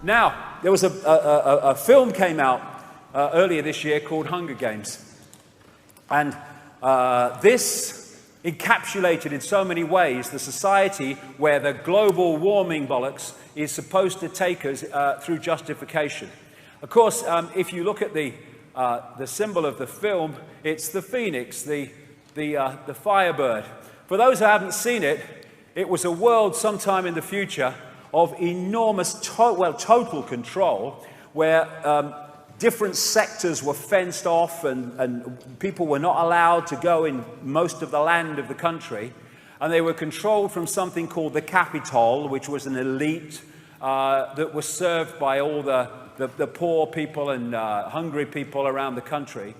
Now, there was a film came out earlier this year called Hunger Games. And this encapsulated in so many ways the society where the global warming bollocks is supposed to take us through justification. Of course, if you look at the symbol of the film, it's the phoenix, the firebird. For those who haven't seen it, it was a world sometime in the future of enormous, total control, where different sectors were fenced off and people were not allowed to go in most of the land of the country. And they were controlled from something called the Capitol, which was an elite that was served by all the poor people and hungry people around the country.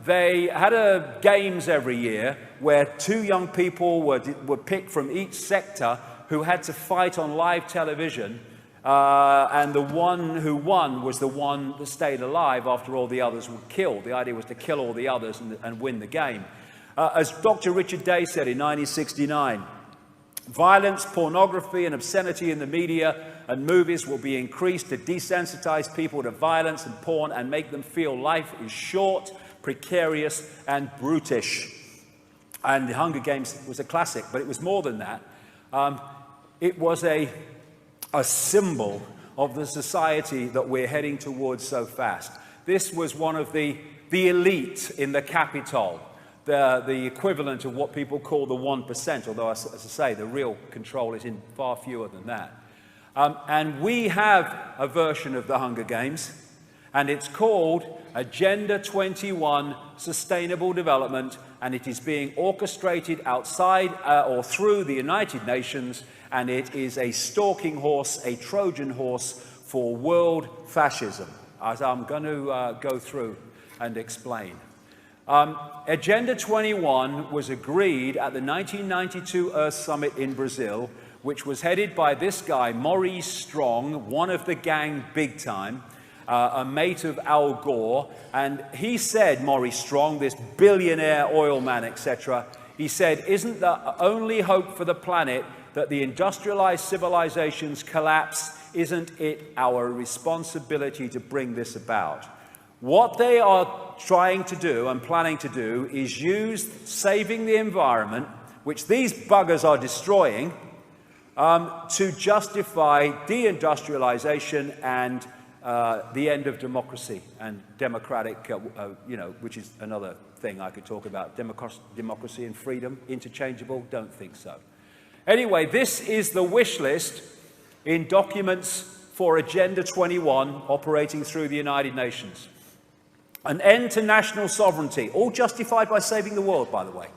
They had games every year where 2 young people were picked from each sector who had to fight on live television, and the one who won was the one that stayed alive after all the others were killed. The idea was to kill all the others and win the game. As Dr. Richard Day said in 1969, violence, pornography, and obscenity in the media and movies will be increased to desensitize people to violence and porn and make them feel life is short, precarious, and brutish. And the Hunger Games was a classic, but it was more than that. It was a symbol of the society that we're heading towards so fast. This was one of the elite in the Capitol, the equivalent of what people call the 1%, although, as I say, the real control is in far fewer than that. And we have a version of the Hunger Games, and it's called Agenda 21 Sustainable Development, and it is being orchestrated outside or through the United Nations, and it is a stalking horse, a Trojan horse for world fascism, as I'm going to go through and explain. Agenda 21 was agreed at the 1992 Earth Summit in Brazil, which was headed by this guy, Maurice Strong, one of the gang big time, a mate of Al Gore. And he said, Maurice Strong, this billionaire oil man, etc., he said, isn't the only hope for the planet that the industrialized civilizations collapse? Isn't it our responsibility to bring this about? What they are trying to do and planning to do is use saving the environment, which these buggers are destroying, to justify deindustrialization and the end of democracy and democratic, which is another thing I could talk about. Democracy and freedom, interchangeable? Don't think so. Anyway, this is the wish list in documents for Agenda 21 operating through the United Nations. An end to national sovereignty, all justified by saving the world, by the way.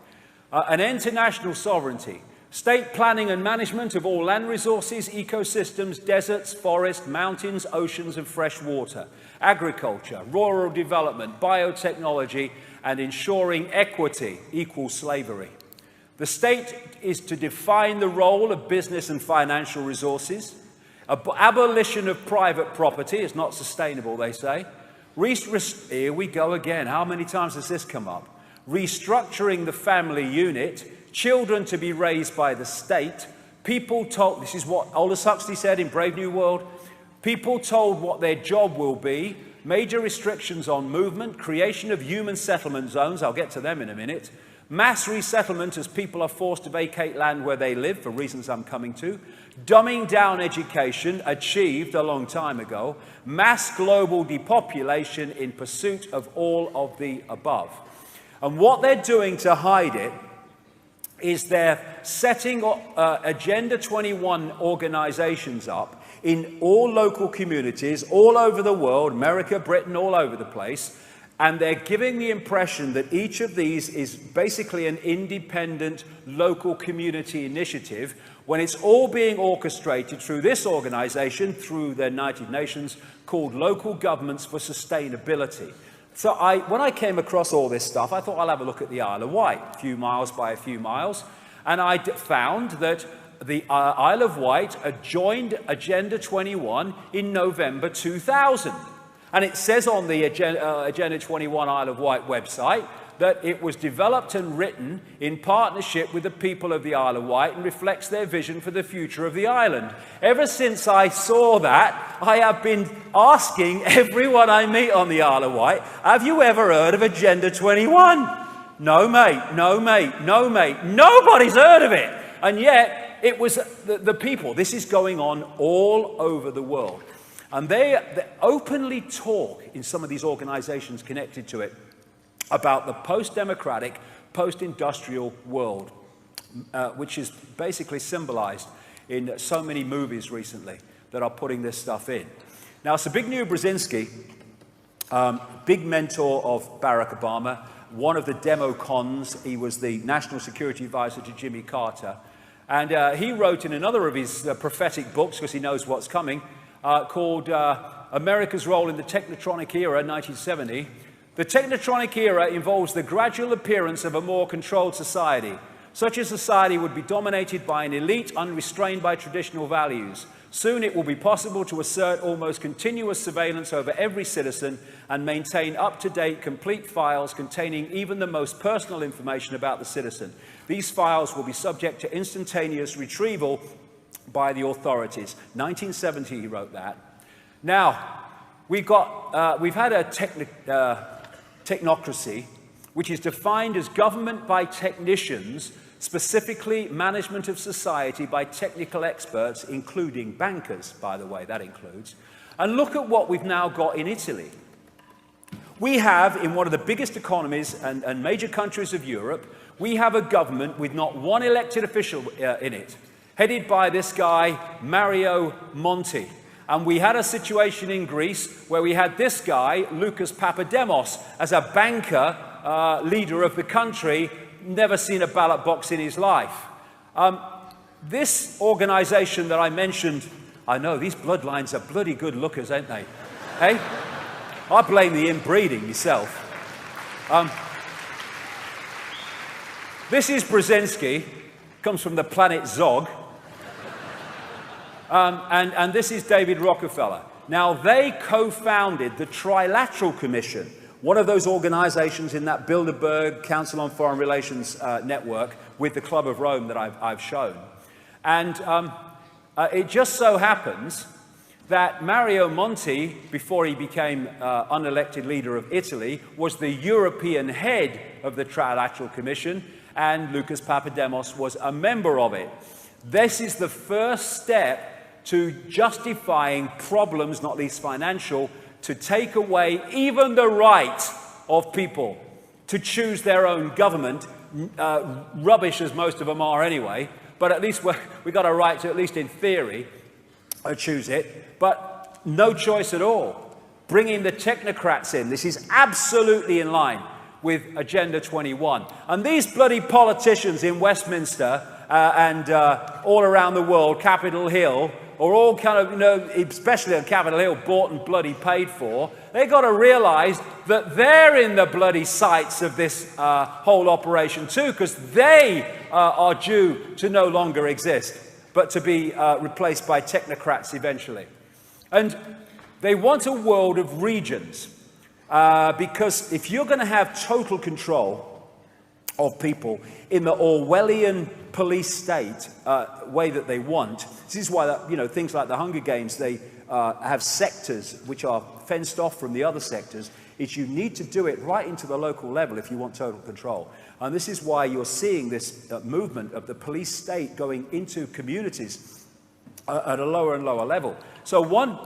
An end to national sovereignty. State planning and management of all land resources, ecosystems, deserts, forests, mountains, oceans, and fresh water. Agriculture, rural development, biotechnology, and ensuring equity equals slavery. The state is to define the role of business and financial resources. Abolition of private property is not sustainable, they say. Here we go again. How many times has this come up? Restructuring the family unit. Children to be raised by the state. People told, this is what Aldous Huxley said in Brave New World, people told what their job will be, major restrictions on movement, creation of human settlement zones, I'll get to them in a minute, mass resettlement as people are forced to vacate land where they live for reasons I'm coming to, dumbing down education, achieved a long time ago, mass global depopulation in pursuit of all of the above. And what they're doing to hide it is they're setting Agenda 21 organizations up in all local communities, all over the world, America, Britain, all over the place, and they're giving the impression that each of these is basically an independent local community initiative, when it's all being orchestrated through this organization, through the United Nations, called Local Governments for Sustainability. So when I came across all this stuff, I thought I'll have a look at the Isle of Wight, a few miles by a few miles, and I found that the Isle of Wight had joined Agenda 21 in November 2000. And it says on the Agenda 21 Isle of Wight website that it was developed and written in partnership with the people of the Isle of Wight and reflects their vision for the future of the island. Ever since I saw that, I have been asking everyone I meet on the Isle of Wight, have you ever heard of Agenda 21? No, mate, no, mate, no, mate. Nobody's heard of it. And yet, it was the people. This is going on all over the world. And they openly talk in some of these organizations connected to it about the post-democratic, post-industrial world, which is basically symbolized in so many movies recently that are putting this stuff in. Now, Zbigniew Brzezinski, big mentor of Barack Obama, one of the demo cons. He was the national security advisor to Jimmy Carter. And he wrote in another of his prophetic books, because he knows what's coming, called America's Role in the Technotronic Era, 1970. The Technotronic era involves the gradual appearance of a more controlled society. Such a society would be dominated by an elite unrestrained by traditional values. Soon it will be possible to assert almost continuous surveillance over every citizen and maintain up-to-date, complete files containing even the most personal information about the citizen. These files will be subject to instantaneous retrieval by the authorities. 1970, he wrote that. Now, we've had a technocracy, which is defined as government by technicians, specifically management of society by technical experts, including bankers, by the way, that includes. And look at what we've now got in Italy. We have, in one of the biggest economies and major countries of Europe, we have a government with not one elected official in it, headed by this guy, Mario Monti. And we had a situation in Greece where we had this guy, Lucas Papademos, as a banker, leader of the country, never seen a ballot box in his life. This organization that I mentioned, I know these bloodlines are bloody good lookers, ain't they? Hey? I blame the inbreeding myself. This is Brzezinski, comes from the planet Zog. And this is David Rockefeller. Now, they co-founded the Trilateral Commission, one of those organizations in that Bilderberg Council on Foreign Relations network with the Club of Rome that I've shown. And it just so happens that Mario Monti, before he became unelected leader of Italy, was the European head of the Trilateral Commission, and Lucas Papademos was a member of it. This is the first step to justifying problems, not least financial, to take away even the right of people to choose their own government, rubbish as most of them are anyway, but at least we've got a right to, at least in theory, choose it, but no choice at all. Bringing the technocrats in, this is absolutely in line with Agenda 21. And these bloody politicians in Westminster and all around the world, Capitol Hill, are all kind of, you know, especially on Capitol Hill, bought and bloody paid for. They've got to realize that they're in the bloody sights of this whole operation too, because they are due to no longer exist, but to be replaced by technocrats eventually. And they want a world of regions, because if you're going to have total control of people in the Orwellian police state way that they want. This is why that, you know, things like the Hunger Games, they have sectors which are fenced off from the other sectors. Is you need to do it right into the local level if you want total control. And this is why you're seeing this movement of the police state going into communities at a lower and lower level. So one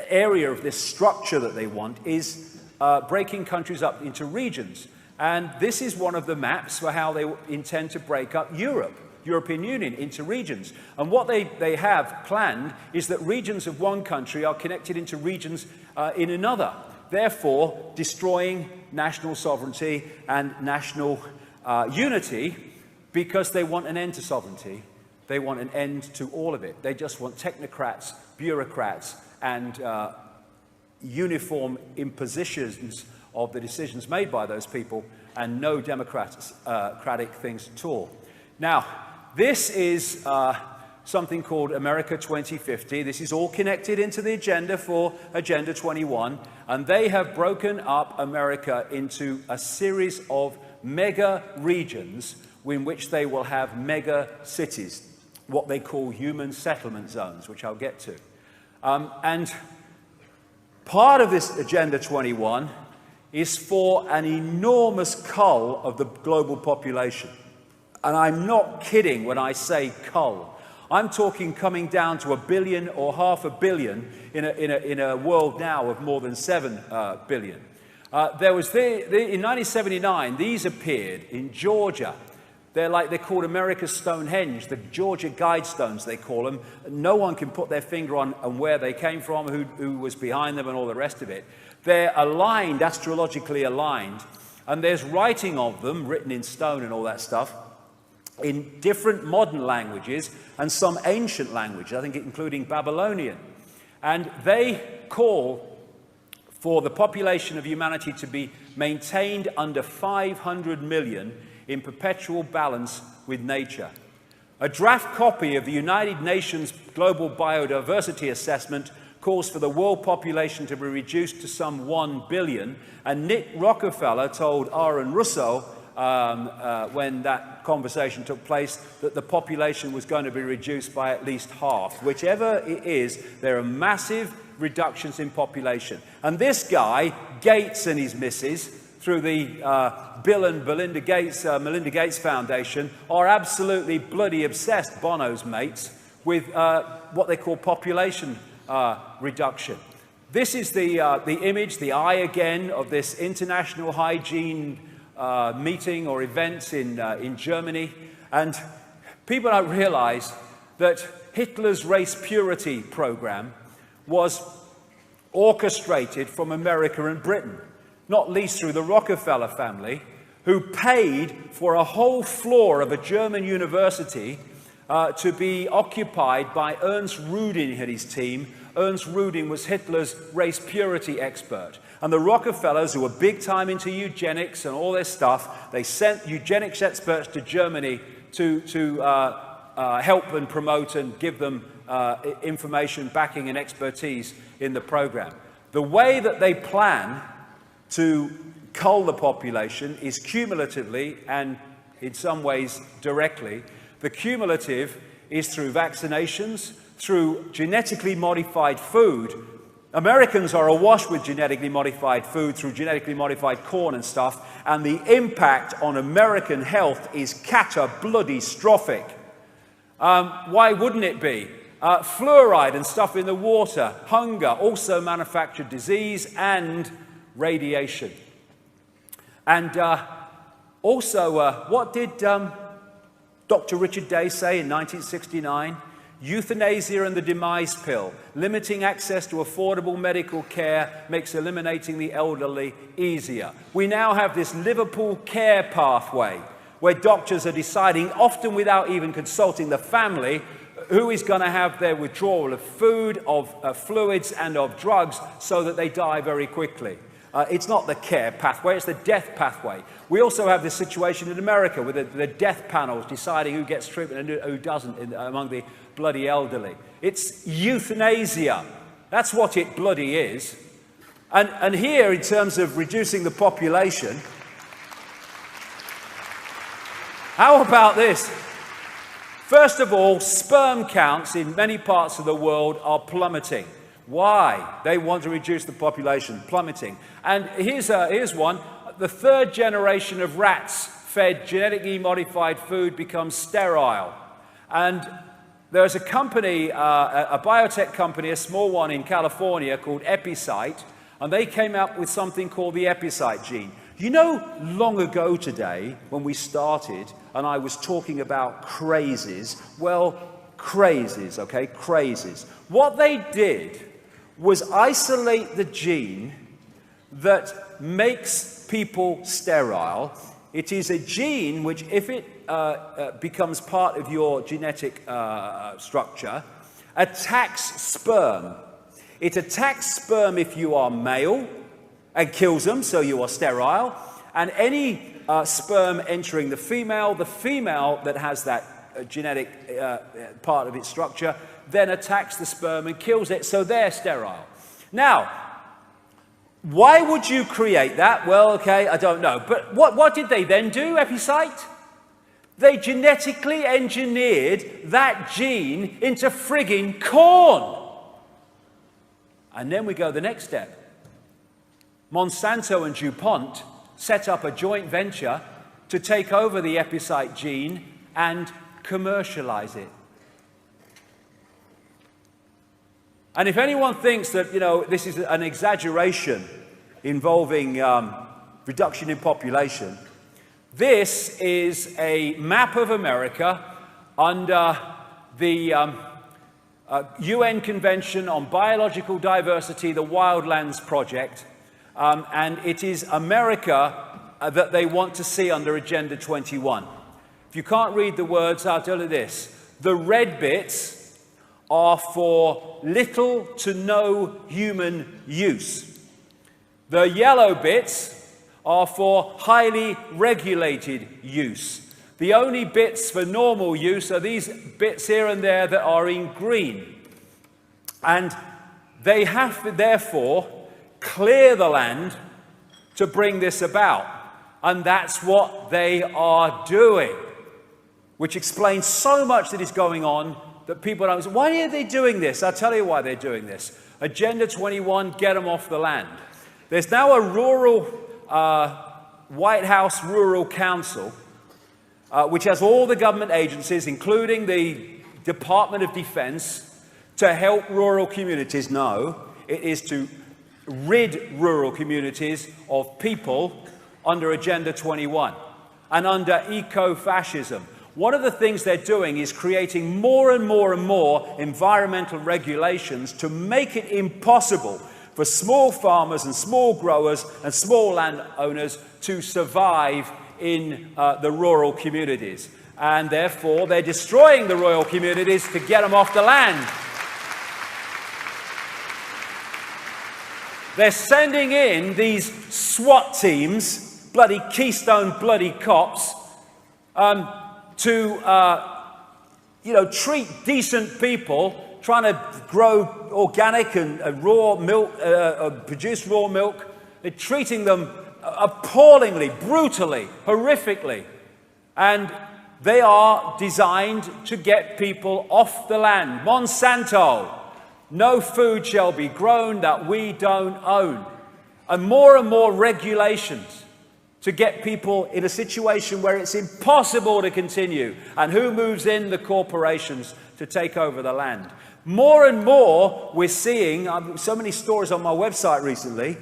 area of this structure that they want is breaking countries up into regions. And this is one of the maps for how they intend to break up European Union, into regions. And what they have planned is that regions of one country are connected into regions in another, therefore destroying national sovereignty and national unity, because they want an end to sovereignty. They want an end to all of it. They just want technocrats, bureaucrats, and uniform impositions of the decisions made by those people, and no democratic things at all. Now, this is something called America 2050. This is all connected into the agenda for Agenda 21, and they have broken up America into a series of mega regions in which they will have mega cities, what they call human settlement zones, which I'll get to. And part of this Agenda 21 is for an enormous cull of the global population. And I'm not kidding when I say cull. I'm talking coming down to 1 billion or 500 million in a world now of more than 7 billion. In 1979, these appeared in Georgia. They're called America's Stonehenge, the Georgia Guidestones, they call them. No one can put their finger on where they came from, who was behind them, and all the rest of it. They're aligned, astrologically aligned, and there's writing of them, written in stone and all that stuff, in different modern languages and some ancient languages, I think including Babylonian. And they call for the population of humanity to be maintained under 500 million in perpetual balance with nature. A draft copy of the United Nations Global Biodiversity Assessment calls for the world population to be reduced to some 1 billion, and Nick Rockefeller told Aaron Russo when that conversation took place that the population was going to be reduced by at least half. Whichever it is, there are massive reductions in population. And this guy, Gates and his missus, through the Bill and Melinda Gates Foundation, are absolutely bloody obsessed, Bono's mates, with what they call population reduction. This is the image, the eye again, of this international hygiene meeting or events in Germany. And people don't realize that Hitler's race purity program was orchestrated from America and Britain, not least through the Rockefeller family, who paid for a whole floor of a German university to be occupied by Ernst Ruding and his team. Ernst Ruding was Hitler's race purity expert. And the Rockefellers, who were big time into eugenics and all this stuff, they sent eugenics experts to Germany to help and promote and give them information, backing and expertise in the program. The way that they plan to cull the population is cumulatively and in some ways directly. The cumulative is through vaccinations, through genetically modified food. Americans are awash with genetically modified food through genetically modified corn and stuff, and the impact on American health is cata-bloody-strophic. Why wouldn't it be? Fluoride and stuff in the water, hunger, also manufactured disease, and radiation. And also, what did Dr. Richard Day say in 1969? Euthanasia and the demise pill. Limiting access to affordable medical care makes eliminating the elderly easier. We now have this Liverpool care pathway where doctors are deciding, often without even consulting the family, who is going to have their withdrawal of food, of fluids, and of drugs so that they die very quickly. It's not the care pathway, it's the death pathway. We also have this situation in America with the death panels deciding who gets treatment and who doesn't among the bloody elderly. It's euthanasia. That's what it bloody is. And here, in terms of reducing the population, how about this? First of all, sperm counts in many parts of the world are plummeting. Why? They want to reduce the population, plummeting. And here's one. The third generation of rats fed genetically modified food becomes sterile. And there's a company, a biotech company, a small one in California called Epicite, and they came up with something called the Epicite gene. You know, long ago today, when we started, and I was talking about crazes, well, crazes, okay, crazes. What they did was isolate the gene that makes people sterile. It is a gene which, if it becomes part of your genetic structure, attacks sperm. It attacks sperm if you are male and kills them, so you are sterile. And any sperm entering the female that has that genetic part of its structure, then attacks the sperm and kills it, so they're sterile. Now, why would you create that? Well, okay, I don't know. But what did they then do, Epicite? They genetically engineered that gene into frigging corn. And then we go the next step. Monsanto and DuPont set up a joint venture to take over the Epicite gene and commercialize it. And if anyone thinks that, this is an exaggeration involving reduction in population, this is a map of America under the UN Convention on Biological Diversity, the Wildlands Project, and it is America that they want to see under Agenda 21. If you can't read the words, I'll tell you this. The red bits are for little to no human use. The yellow bits are for highly regulated use. The only bits for normal use are these bits here and there that are in green. And they have to therefore clear the land to bring this about. And that's what they are doing, which explains so much that is going on that people don't say, why are they doing this? I'll tell you why they're doing this. Agenda 21, get them off the land. There's now a rural, White House Rural Council, which has all the government agencies, including the Department of Defense, to help rural communities know it is to rid rural communities of people under Agenda 21 and under eco-fascism. One of the things they're doing is creating more and more and more environmental regulations to make it impossible for small farmers and small growers and small landowners to survive in the rural communities. And therefore, they're destroying the rural communities to get them off the land. They're sending in these SWAT teams, bloody Keystone bloody cops, to treat decent people trying to grow organic and raw milk, produce raw milk. They're treating them appallingly, brutally, horrifically. And they are designed to get people off the land. Monsanto, no food shall be grown that we don't own. And more regulations to get people in a situation where it's impossible to continue. And who moves in? The corporations to take over the land. More and more we're seeing, so many stories on my website recently,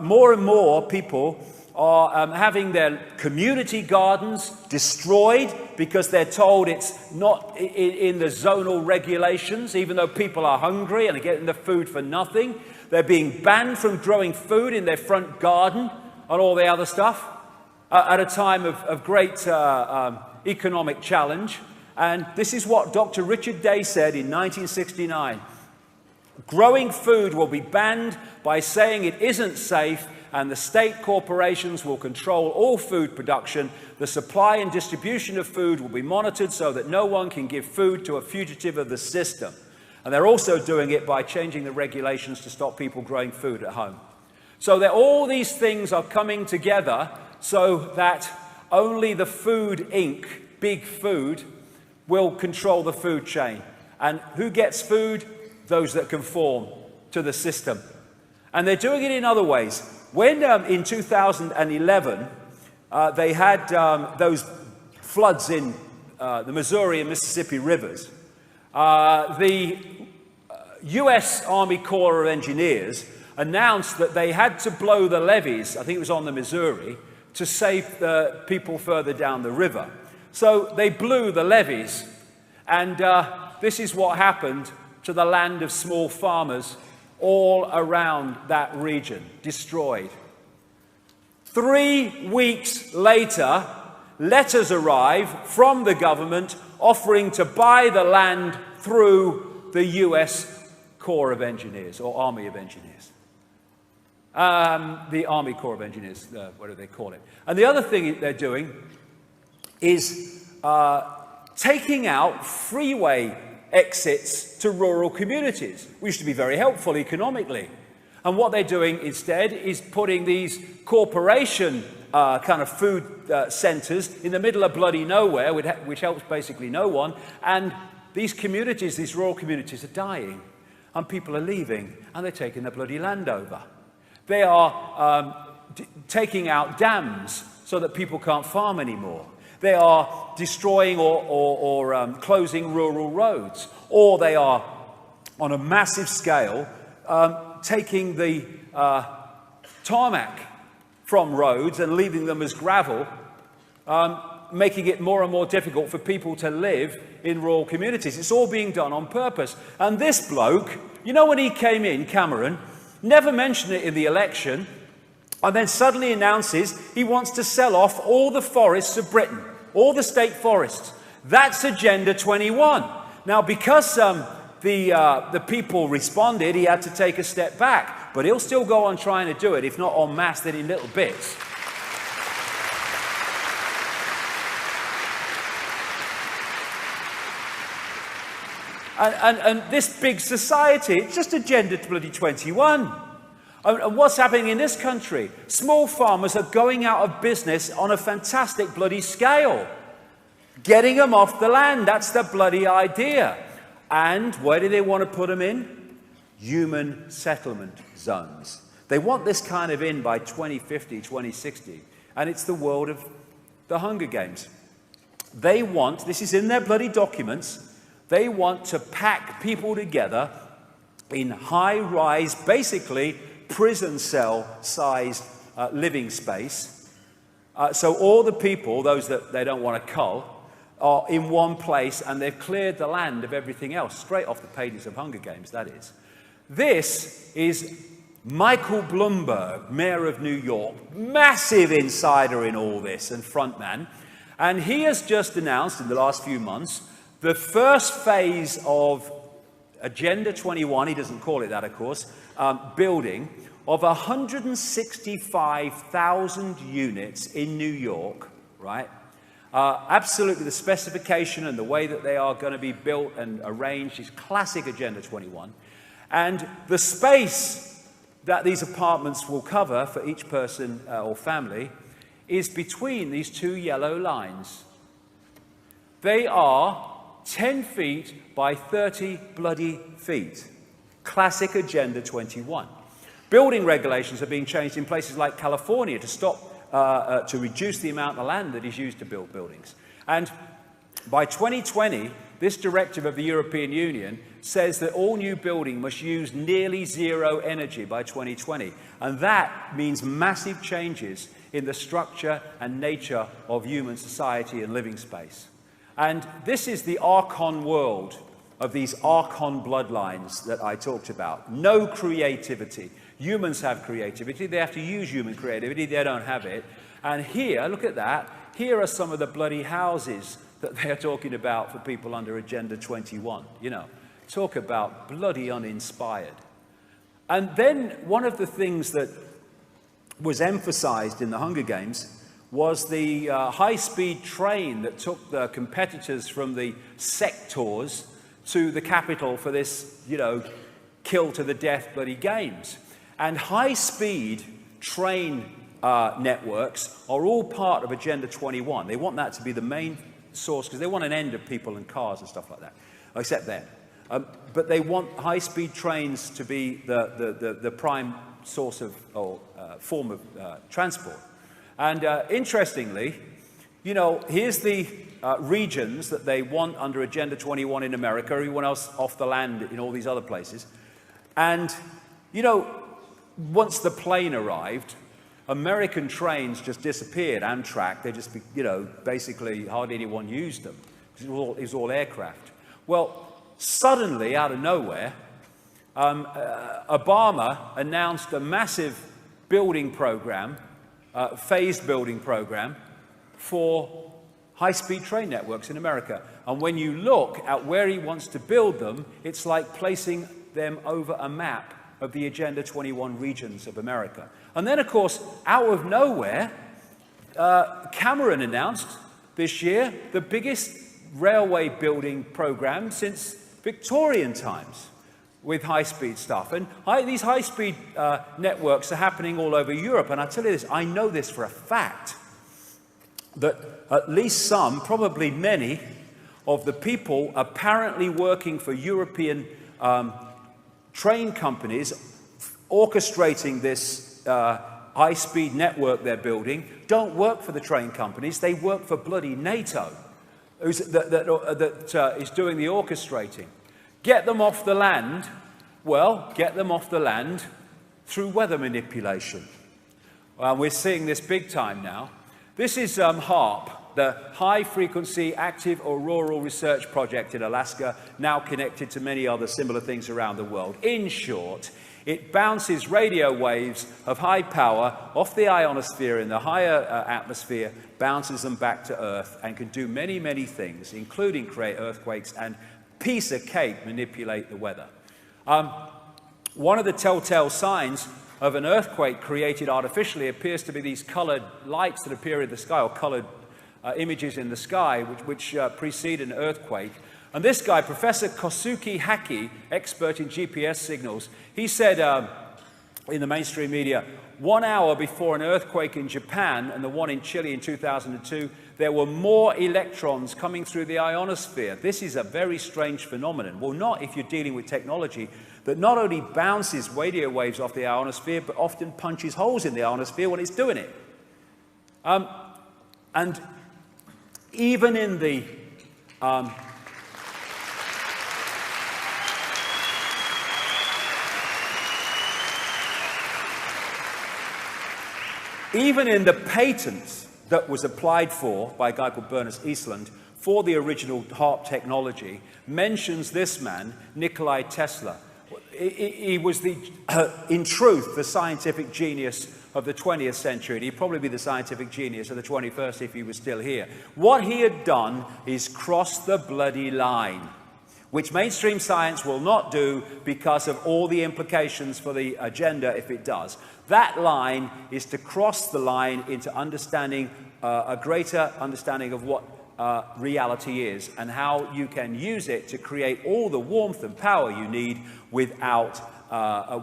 more and more people are having their community gardens destroyed because they're told it's not in the zonal regulations, even though people are hungry and are getting the food for nothing. They're being banned from growing food in their front garden and all the other stuff at a time of great economic challenge. And this is what Dr. Richard Day said in 1969. Growing food will be banned by saying it isn't safe, and the state corporations will control all food production. The supply and distribution of food will be monitored so that no one can give food to a fugitive of the system. And they're also doing it by changing the regulations to stop people growing food at home. So all these things are coming together so that only the Food Inc., big food, will control the food chain. And who gets food? Those that conform to the system. And they're doing it in other ways. When in 2011 they had those floods in the Missouri and Mississippi rivers, the US Army Corps of Engineers announced that they had to blow the levees, I think it was on the Missouri, to save the people further down the river. So they blew the levees, and this is what happened to the land of small farmers all around that region, destroyed. 3 weeks later, letters arrive from the government offering to buy the land through the US Corps of Engineers, or Army of Engineers. The Army Corps of Engineers, what do they call it? And the other thing they're doing is taking out freeway exits to rural communities, which used to be very helpful economically. And what they're doing instead is putting these corporation kind of food centers in the middle of bloody nowhere, which helps basically no one. And these communities, these rural communities, are dying. And people are leaving, and they're taking the bloody land over. They are taking out dams so that people can't farm anymore. They are destroying or closing rural roads. Or they are, on a massive scale, taking the tarmac from roads and leaving them as gravel, making it more and more difficult for people to live in rural communities. It's all being done on purpose. And this bloke, you know, when he came in, Cameron, never mentioned it in the election, and then suddenly announces he wants to sell off all the forests of Britain, all the state forests. That's Agenda 21. Now, because the people responded, he had to take a step back. But he'll still go on trying to do it, if not en masse, then in little bits. And this big society, it's just Agenda bloody 21. And what's happening in this country? Small farmers are going out of business on a fantastic bloody scale. Getting them off the land, that's the bloody idea. And where do they want to put them in? Human settlement zones. They want this kind of in by 2050, 2060. And it's the world of the Hunger Games. They want, this is in their bloody documents, they want to pack people together in high-rise, basically prison cell-sized living space. So all the people, those that they don't want to cull, are in one place, and they've cleared the land of everything else, straight off the pages of Hunger Games, that is. This is Michael Bloomberg, Mayor of New York, massive insider in all this and frontman. And he has just announced in the last few months the first phase of Agenda 21, he doesn't call it that, of course, building of 165,000 units in New York, right? Absolutely, the specification and the way that they are going to be built and arranged is classic Agenda 21. And the space that these apartments will cover for each person or family is between these two yellow lines. They are 10 feet by 30 bloody feet. Classic Agenda 21. Building regulations are being changed in places like California to stop, to reduce the amount of land that is used to build buildings. And by 2020, this directive of the European Union says that all new building must use nearly zero energy by 2020. And that means massive changes in the structure and nature of human society and living space. And this is the Archon world of these Archon bloodlines that I talked about. No creativity. Humans have creativity. They have to use human creativity. They don't have it. And here, look at that. Here are some of the bloody houses that they're talking about for people under Agenda 21. You know, talk about bloody uninspired. And then one of the things that was emphasized in the Hunger Games was the high-speed train that took the competitors from the sectors to the capital for this, you know, kill-to-the-death bloody games. And high-speed train networks are all part of Agenda 21. They want that to be the main source because they want an end of people and cars and stuff like that, except then. But they want high-speed trains to be the prime source of, or form of transport. And interestingly, you know, here's the regions that they want under Agenda 21 in America, everyone else off the land in all these other places. And, you know, once the plane arrived, American trains just disappeared, Amtrak. They just, you know, basically hardly anyone used them because it was all aircraft. Well, suddenly, out of nowhere, Obama announced a massive building program, phased building program for high-speed train networks in America. And when you look at where he wants to build them, it's like placing them over a map of the Agenda 21 regions of America. And then, of course, out of nowhere, Cameron announced this year the biggest railway building program since Victorian times with high-speed stuff. And these high-speed networks are happening all over Europe. And I tell you this, I know this for a fact, that at least some, probably many, of the people apparently working for European train companies orchestrating this high-speed network they're building don't work for the train companies, they work for bloody NATO, that is doing the orchestrating. Get them off the land. Well, get them off the land through weather manipulation. We're seeing this big time now. This is HAARP, the High Frequency Active Auroral Research Project in Alaska, now connected to many other similar things around the world. In short, it bounces radio waves of high power off the ionosphere in the higher atmosphere, bounces them back to Earth, and can do many, many things, including create earthquakes and, piece of cake, manipulate the weather. One of the telltale signs of an earthquake created artificially appears to be these colored lights that appear in the sky, or colored images in the sky, which precede an earthquake. And this guy, Professor Kosuke Haki, expert in GPS signals, he said in the mainstream media, 1 hour before an earthquake in Japan and the one in Chile in 2002, there were more electrons coming through the ionosphere. This is a very strange phenomenon. Well, not if you're dealing with technology that not only bounces radio waves off the ionosphere, but often punches holes in the ionosphere when it's doing it. And even in the even in the patent that was applied for by a guy called Bernard Eastland for the original HAARP technology, mentions this man, Nikola Tesla. He was, in truth, the scientific genius of the 20th century, and he'd probably be the scientific genius of the 21st if he was still here. What he had done is cross the bloody line, which mainstream science will not do because of all the implications for the agenda if it does. That line is to cross the line into understanding, a greater understanding of what reality is and how you can use it to create all the warmth and power you need without,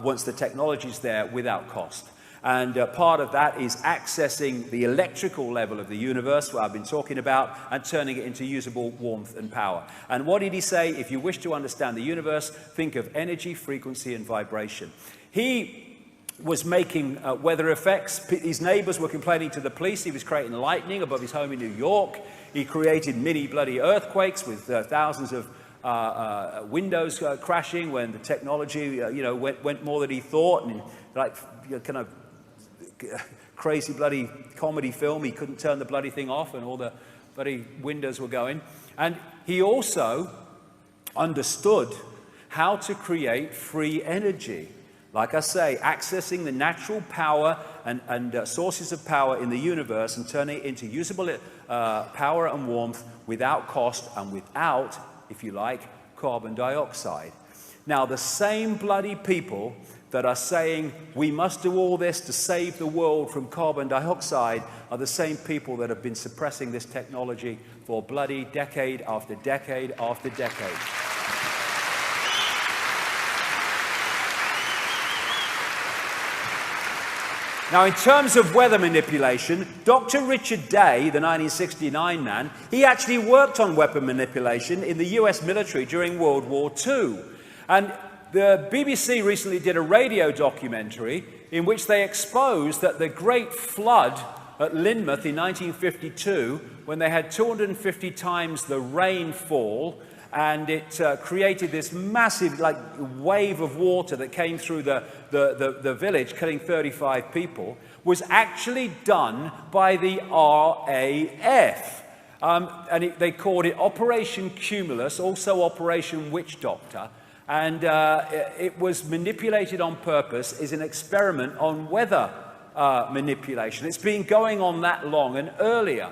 once the technology's there, without cost. And part of that is accessing the electrical level of the universe, what I've been talking about, and turning it into usable warmth and power. And what did he say? If you wish to understand the universe, think of energy, frequency, and vibration. He was making weather effects. His neighbors were complaining to the police. He was creating lightning above his home in New York. He created mini bloody earthquakes with thousands of windows crashing when the technology, went more than he thought, and like kind of crazy bloody comedy film. He couldn't turn the bloody thing off, and all the bloody windows were going. And he also understood how to create free energy. Like I say, accessing the natural power and sources of power in the universe and turning it into usable power and warmth without cost and without, if you like, carbon dioxide. Now, the same bloody people that are saying we must do all this to save the world from carbon dioxide are the same people that have been suppressing this technology for bloody decade after decade after decade. Now, in terms of weather manipulation, Dr. Richard Day, the 1969 man, he actually worked on weapon manipulation in the US military during World War II. And the BBC recently did a radio documentary in which they exposed that the Great Flood at Lynmouth in 1952, when they had 250 times the rainfall, and it created this massive wave of water that came through the village, killing 35 people, was actually done by the RAF. They called it Operation Cumulus, also Operation Witch Doctor, and it was manipulated on purpose as an experiment on weather manipulation. It's been going on that long and earlier.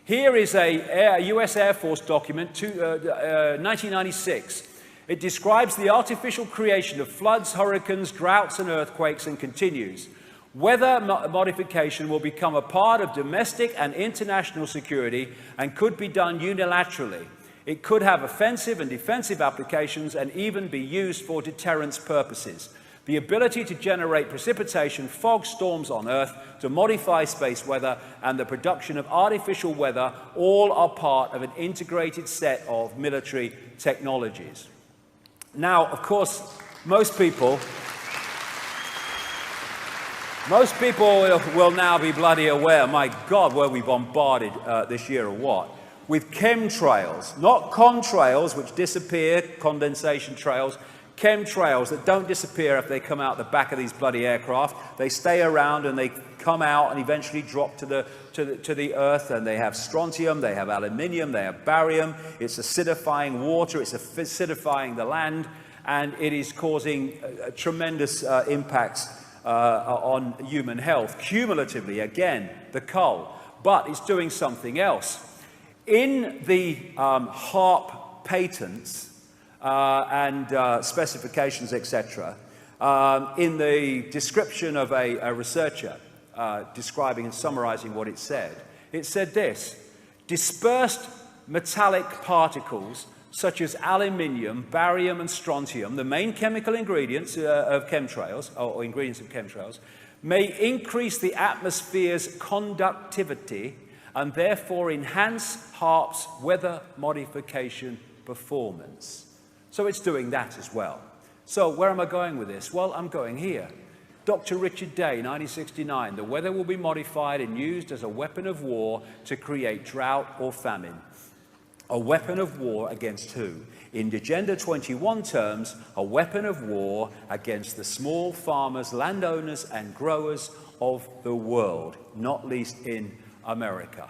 Here is a US Air Force document, 1996. It describes the artificial creation of floods, hurricanes, droughts, and earthquakes, and continues. Weather modification will become a part of domestic and international security and could be done unilaterally. It could have offensive and defensive applications and even be used for deterrence purposes. The ability to generate precipitation, fog, storms on Earth, to modify space weather, and the production of artificial weather all are part of an integrated set of military technologies. Now, of course, most people will now be bloody aware, my God, were we bombarded this year or what, with chemtrails, not contrails which disappear, condensation trails, chemtrails that don't disappear if they come out the back of these bloody aircraft. They stay around and they come out and eventually drop to the earth, and they have strontium, they have aluminium, they have barium. It's acidifying water, it's acidifying the land, and it is causing tremendous impacts on human health. Cumulatively, again, the coal. But it's doing something else. In the HARP patents and specifications, etc., in the description of a researcher describing and summarizing what it said this: dispersed metallic particles such as aluminium, barium, and strontium, the main chemical ingredients of chemtrails, or ingredients of chemtrails, may increase the atmosphere's conductivity and therefore enhance HARP's weather modification performance. So it's doing that as well. So where am I going with this? Well, I'm going here. Dr. Richard Day, 1969, the weather will be modified and used as a weapon of war to create drought or famine. A weapon of war against who? In Agenda 21 terms, a weapon of war against the small farmers, landowners, and growers of the world, not least in America.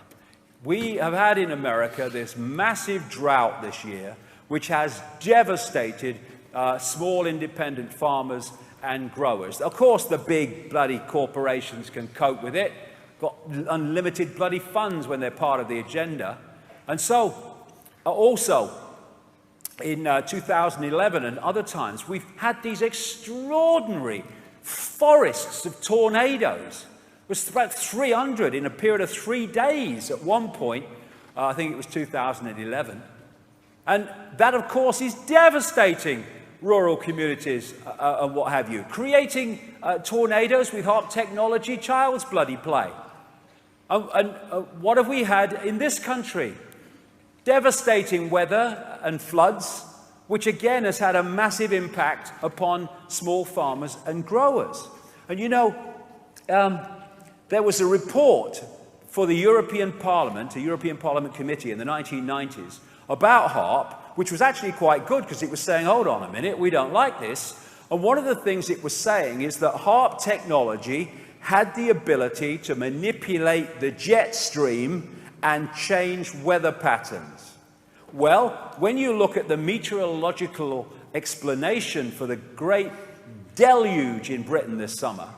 We have had in America this massive drought this year, which has devastated small independent farmers and growers. Of course, the big bloody corporations can cope with it, got unlimited bloody funds when they're part of the agenda. And so, also, in 2011 and other times, we've had these extraordinary forests of tornadoes. It was about 300 in a period of 3 days at one point. I think it was 2011. And that, of course, is devastating rural communities and what have you. Creating tornadoes with HARP technology, child's bloody play. And what have we had in this country? Devastating weather and floods, which again has had a massive impact upon small farmers and growers. And you know, there was a report for the European Parliament, a European Parliament committee in the 1990s, about HARP, which was actually quite good because it was saying, hold on a minute, we don't like this. And one of the things it was saying is that HARP technology had the ability to manipulate the jet stream and change weather patterns. Well, when you look at the meteorological explanation for the great deluge in Britain this summer,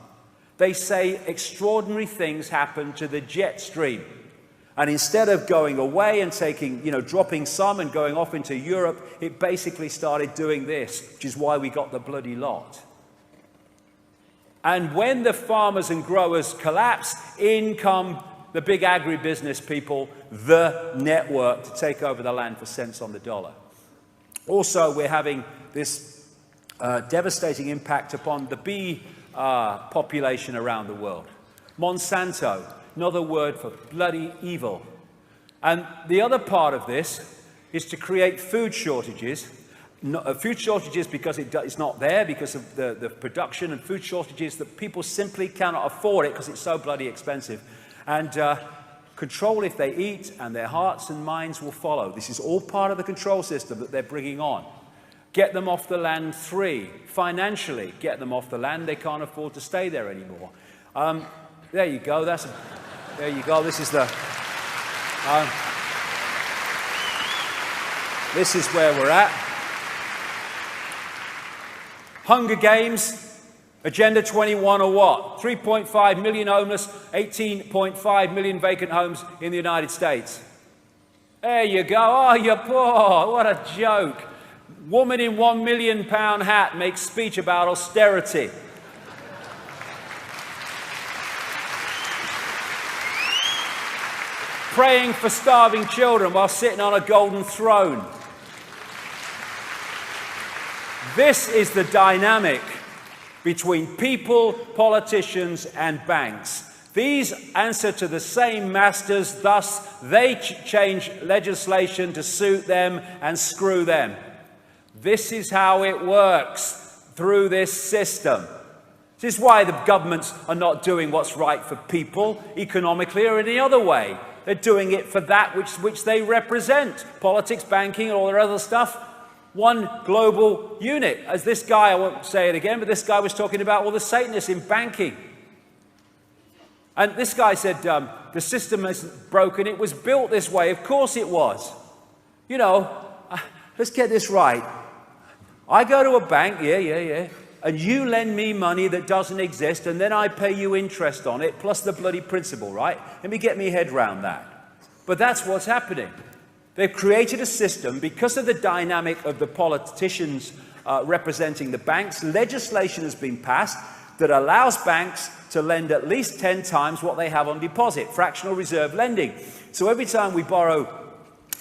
they say extraordinary things happened to the jet stream. And instead of going away and taking, dropping some and going off into Europe, it basically started doing this, which is why we got the bloody lot. And when the farmers and growers collapse, in come the big agribusiness people, the network, to take over the land for cents on the dollar. Also, we're having this devastating impact upon the bee population around the world. Monsanto, another word for bloody evil. And the other part of this is to create food shortages. Food shortages because it's not there, because of the production, and food shortages that people simply cannot afford it because it's so bloody expensive. And control if they eat, and their hearts and minds will follow. This is all part of the control system that they're bringing on. Get them off the land. 3, financially, get them off the land. They can't afford to stay there anymore. There you go. There you go. This is the. This is where we're at. Hunger Games. Agenda 21 or what? 3.5 million homeless, 18.5 million vacant homes in the United States. There you go. Oh, you're poor. What a joke. Woman in £1 million hat makes speech about austerity. praying for starving children while sitting on a golden throne. This is the dynamic between people, politicians, and banks. These answer to the same masters, thus they change legislation to suit them and screw them. This is how it works through this system. This is why the governments are not doing what's right for people, economically or any other way. They're doing it for that which they represent. Politics, banking, and all their other stuff. One global unit. As this guy, I won't say it again, but this guy was talking about all the Satanists in banking. And this guy said, the system isn't broken, it was built this way. Of course it was. You know, let's get this right. I go to a bank, and you lend me money that doesn't exist, and then I pay you interest on it, plus the bloody principal, right? Let me get my head round that. But that's what's happening. They've created a system, because of the dynamic of the politicians representing the banks, legislation has been passed that allows banks to lend at least 10 times what they have on deposit, fractional reserve lending. So every time we borrow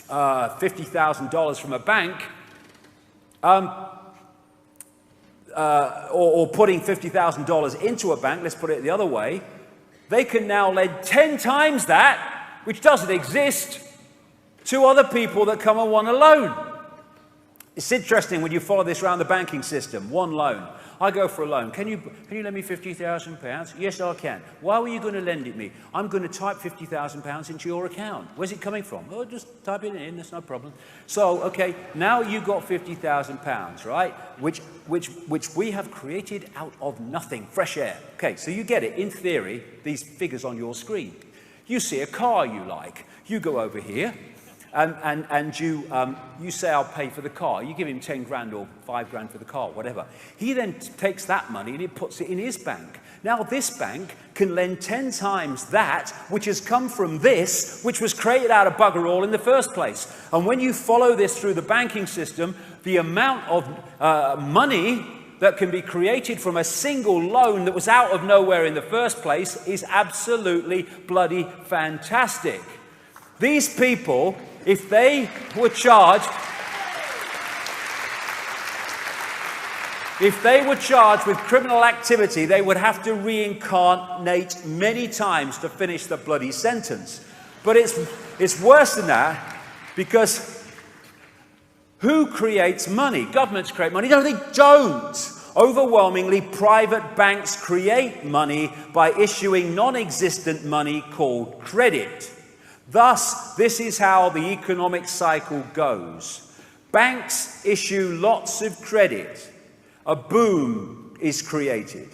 $50,000 from a bank, or putting $50,000 into a bank, let's put it the other way, they can now lend 10 times that, which doesn't exist, to other people that come and want a loan. It's interesting when you follow this around the banking system. One loan. I go for a loan. Can you lend me £50,000? Yes, I can. Why were you going to lend it me? I'm going to type £50,000 into your account. Where's it coming from? Oh, just type it in. That's no problem. So, okay, now you got £50,000, right? Which we have created out of nothing. Fresh air. Okay, so you get it. In theory, these figures on your screen. You see a car you like. You go over here. And you say, I'll pay for the car. You give him 10 grand or 5 grand for the car, whatever. He then takes that money and he puts it in his bank. Now this bank can lend 10 times that, which has come from this, which was created out of bugger all in the first place. And when you follow this through the banking system, the amount of money that can be created from a single loan that was out of nowhere in the first place is absolutely bloody fantastic. These people, if they were charged with criminal activity, they would have to reincarnate many times to finish the bloody sentence. But it's worse than that, because who creates money? Governments create money. No, they don't. Overwhelmingly, private banks create money by issuing non-existent money called credit. Thus, this is how the economic cycle goes. Banks issue lots of credit. A boom is created.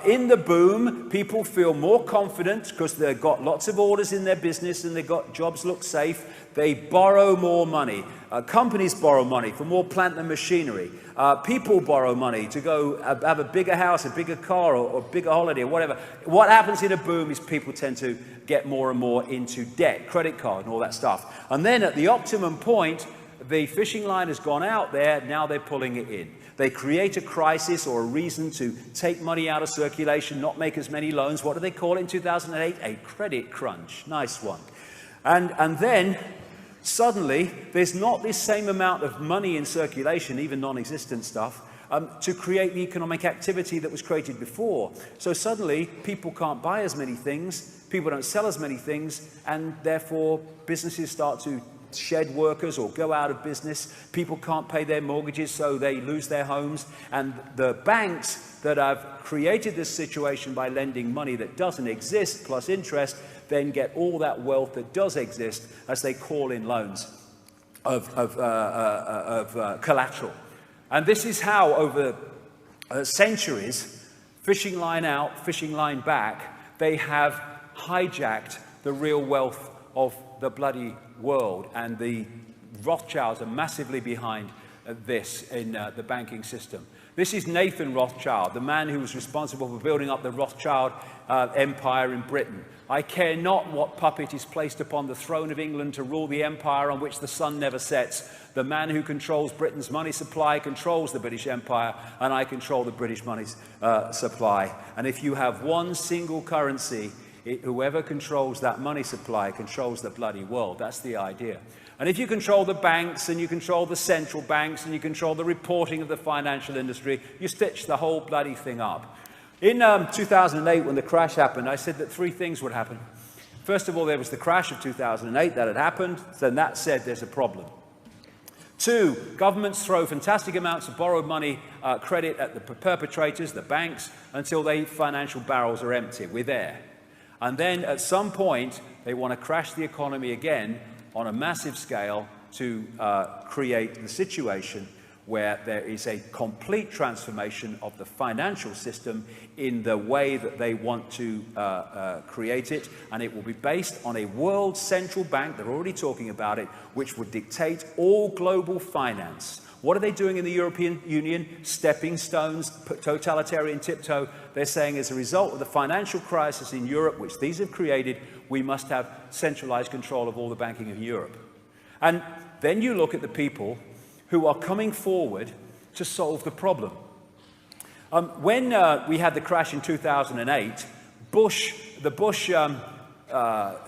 In the boom, people feel more confident because they've got lots of orders in their business and they've got jobs look safe. They borrow more money. Companies borrow money for more plant and machinery. People borrow money to go have a bigger house, a bigger car, or bigger holiday, or whatever. What happens in a boom is people tend to get more and more into debt, credit card and all that stuff. And then at the optimum point, the fishing line has gone out there, now they're pulling it in. They create a crisis or a reason to take money out of circulation, not make as many loans. What do they call it in 2008? A credit crunch. Nice one. And then suddenly there's not this same amount of money in circulation, even non-existent stuff, to create the economic activity that was created before. So suddenly people can't buy as many things, people don't sell as many things, and therefore businesses start to shed workers or go out of business. People can't pay their mortgages, so they lose their homes. And the banks that have created this situation by lending money that doesn't exist plus interest then get all that wealth that does exist as they call in loans of collateral. And this is how over centuries, fishing line out, fishing line back, they have hijacked the real wealth of the bloody world, and the Rothschilds are massively behind this in the banking system. This is Nathan Rothschild, the man who was responsible for building up the Rothschild empire in Britain. I care not what puppet is placed upon the throne of England to rule the empire on which the sun never sets. The man who controls Britain's money supply controls the British Empire, and I control the British money supply. And if you have one single currency Whoever controls that money supply controls the bloody world. That's the idea. And if you control the banks, and you control the central banks, and you control the reporting of the financial industry, you stitch the whole bloody thing up. In 2008, when the crash happened, I said that three things would happen. First of all, there was the crash of 2008 that had happened. Then that said there's a problem. Two, governments throw fantastic amounts of borrowed money credit at the perpetrators, the banks, until their financial barrels are empty. We're there. And then at some point, they want to crash the economy again on a massive scale to create the situation where there is a complete transformation of the financial system in the way that they want to create it, and it will be based on a world central bank, they're already talking about it, which would dictate all global finance. What are they doing in the European Union? Stepping stones, totalitarian tiptoe. They're saying as a result of the financial crisis in Europe, which these have created, we must have centralized control of all the banking in Europe. And then you look at the people who are coming forward to solve the problem. When we had the crash in 2008, the Bush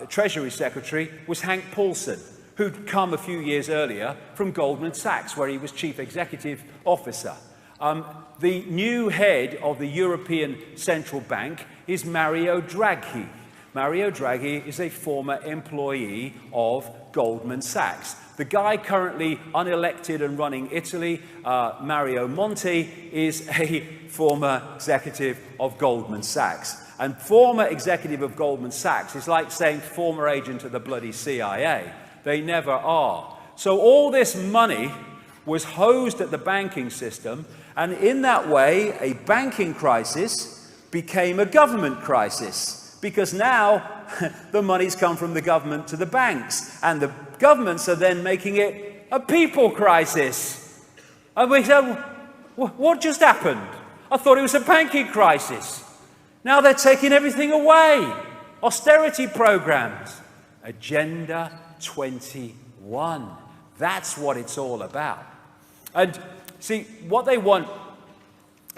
Treasury Secretary was Hank Paulson, who'd come a few years earlier from Goldman Sachs, where he was Chief Executive Officer. The new head of the European Central Bank is Mario Draghi. Mario Draghi is a former employee of Goldman Sachs. The guy currently unelected and running Italy, Mario Monti, is a former executive of Goldman Sachs. And former executive of Goldman Sachs is like saying former agent of the bloody CIA. They never are. So all this money was hosed at the banking system, and in that way, a banking crisis became a government crisis, because now the money's come from the government to the banks, and the governments are then making it a people crisis. And we said, what just happened? I thought it was a banking crisis. Now they're taking everything away. Austerity programs. Agenda 21. That's what it's all about. And see, what they want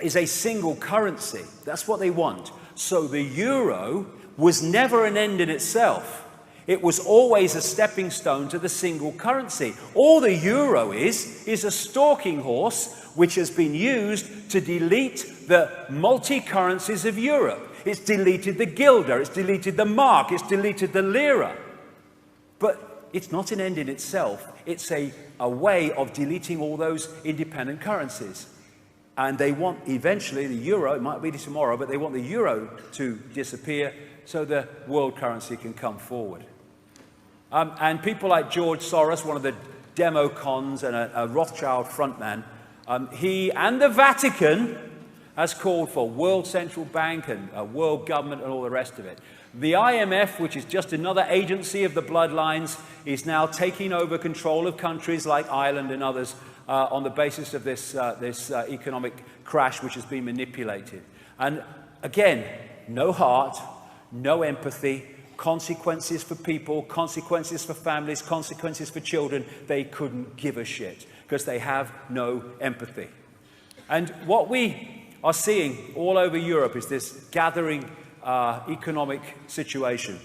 is a single currency. That's what they want. So the euro was never an end in itself. It was always a stepping stone to the single currency. All the euro is a stalking horse which has been used to delete the multi-currencies of Europe. It's deleted the guilder, it's deleted the mark, it's deleted the lira. But it's not an end in itself. It's a way of deleting all those independent currencies. And they want eventually the euro, it might be tomorrow, but they want the euro to disappear so the world currency can come forward. And people like George Soros, one of the demo cons and a Rothschild frontman, he and the Vatican has called for world central bank and a world government and all the rest of it. The IMF, which is just another agency of the bloodlines, is now taking over control of countries like Ireland and others on the basis of this economic crash which has been manipulated. And again, no heart, no empathy, consequences for people, consequences for families, consequences for children. They couldn't give a shit because they have no empathy. And what we are seeing all over Europe is this gathering economic situation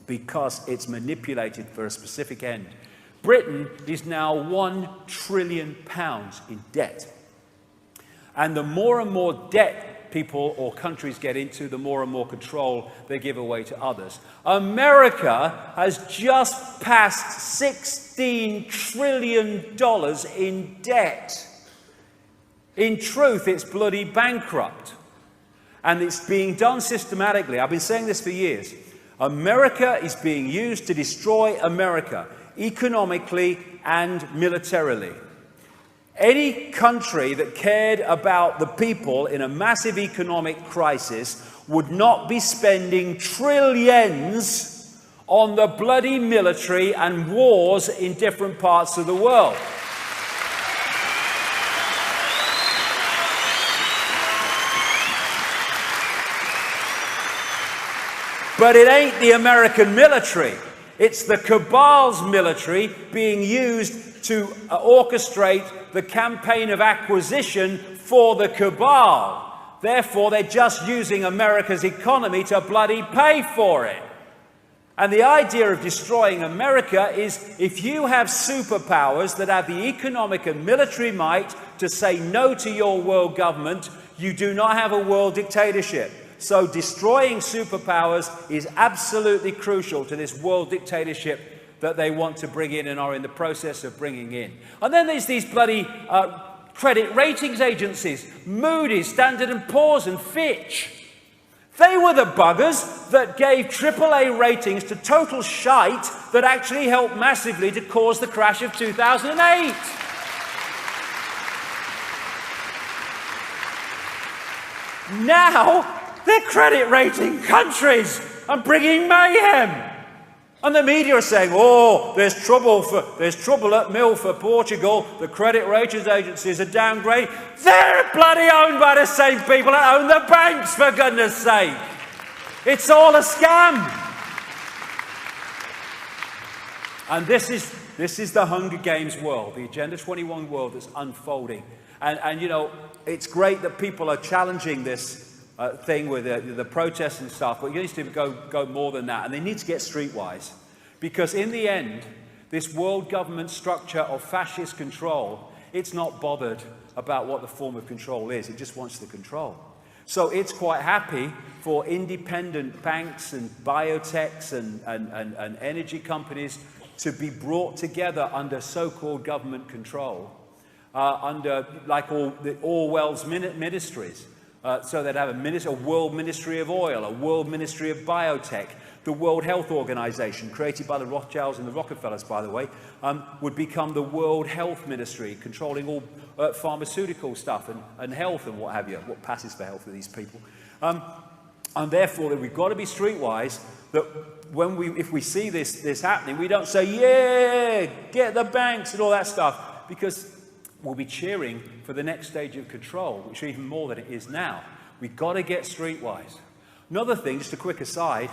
because it's manipulated for a specific end. Britain is now £1 trillion in debt. And the more and more debt people or countries get into, the more and more control they give away to others. America has just passed $16 trillion in debt. In truth, it's bloody bankrupt. And it's being done systematically. I've been saying this for years. America is being used to destroy America, economically and militarily. Any country that cared about the people in a massive economic crisis would not be spending trillions on the bloody military and wars in different parts of the world. But it ain't the American military. It's the cabal's military being used to orchestrate the campaign of acquisition for the cabal. Therefore, they're just using America's economy to bloody pay for it. And the idea of destroying America is if you have superpowers that have the economic and military might to say no to your world government, you do not have a world dictatorship. So destroying superpowers is absolutely crucial to this world dictatorship that they want to bring in and are in the process of bringing in. And then there's these bloody credit ratings agencies, Moody's, Standard & Poor's and Fitch. They were the buggers that gave AAA ratings to total shite that actually helped massively to cause the crash of 2008. Now, they're credit rating countries and bringing mayhem. And the media are saying, oh, there's trouble at mill for Portugal. The credit ratings agencies are downgrading. They're bloody owned by the same people that own the banks, for goodness sake. It's all a scam. And this is the Hunger Games world, the Agenda 21 world that's unfolding. And you know, it's great that people are challenging this thing with the protests and stuff, but you need to go more than that, and they need to get streetwise, because in the end, this world government structure of fascist control, it's not bothered about what the form of control is, it just wants the control. So it's quite happy for independent banks and biotechs and energy companies to be brought together under so-called government control, under like Orwell's ministries. So they'd have a World Ministry of Oil, a World Ministry of Biotech. The World Health Organization, created by the Rothschilds and the Rockefellers, by the way, would become the World Health Ministry, controlling all pharmaceutical stuff and health and what have you, what passes for health for these people. And therefore, we've got to be streetwise, that if we see this happening, we don't say, yeah, get the banks and all that stuff, because we'll be cheering for the next stage of control, which is even more than it is now. We've got to get streetwise. Another thing, just a quick aside,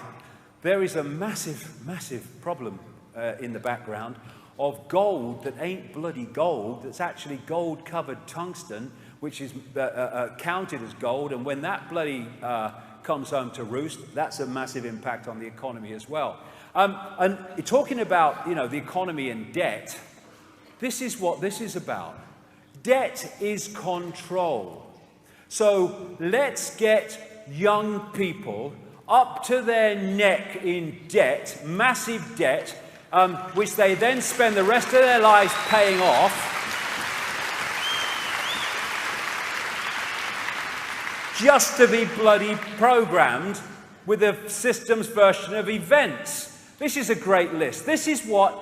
there is a massive, massive problem in the background of gold that ain't bloody gold, that's actually gold-covered tungsten, which is counted as gold, and when that bloody comes home to roost, that's a massive impact on the economy as well. And talking about, you know, the economy and debt, this is what this is about. Debt is control. So let's get young people up to their neck in debt, massive debt, which they then spend the rest of their lives paying off. Just to be bloody programmed with a systems version of events. This is a great list. This is what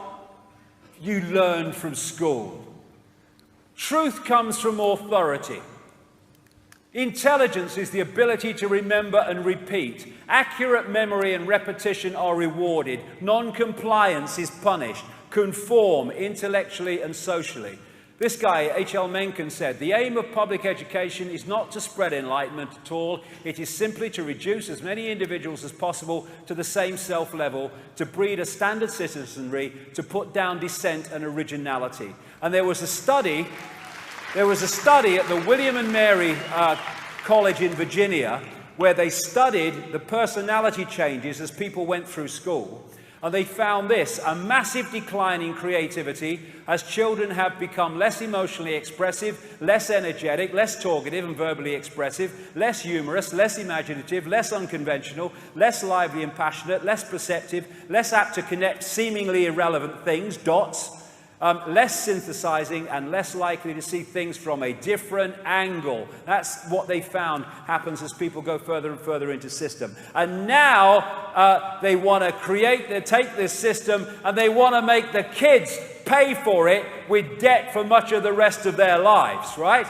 you learn from school. Truth comes from authority. Intelligence is the ability to remember and repeat. Accurate memory and repetition are rewarded. Non-compliance is punished. Conform intellectually and socially. This guy, H.L. Mencken, said, the aim of public education is not to spread enlightenment at all. It is simply to reduce as many individuals as possible to the same self-level, to breed a standard citizenry, to put down dissent and originality. And there was a study at the William and Mary College in Virginia where they studied the personality changes as people went through school. And they found this, a massive decline in creativity as children have become less emotionally expressive, less energetic, less talkative and verbally expressive, less humorous, less imaginative, less unconventional, less lively and passionate, less perceptive, less apt to connect seemingly irrelevant things, dots, less synthesizing and less likely to see things from a different angle. That's what they found happens as people go further and further into system. And now they want to take this system and they want to make the kids pay for it with debt for much of the rest of their lives, right?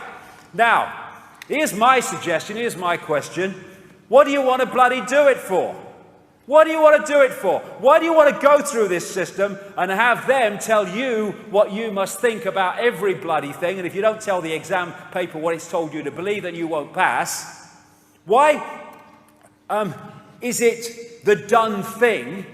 Now, here's my suggestion, here's my question. What do you want to bloody do it for? What do you want to do it for? Why do you want to go through this system and have them tell you what you must think about every bloody thing? And if you don't tell the exam paper what it's told you to believe, then you won't pass. Why is it the done thing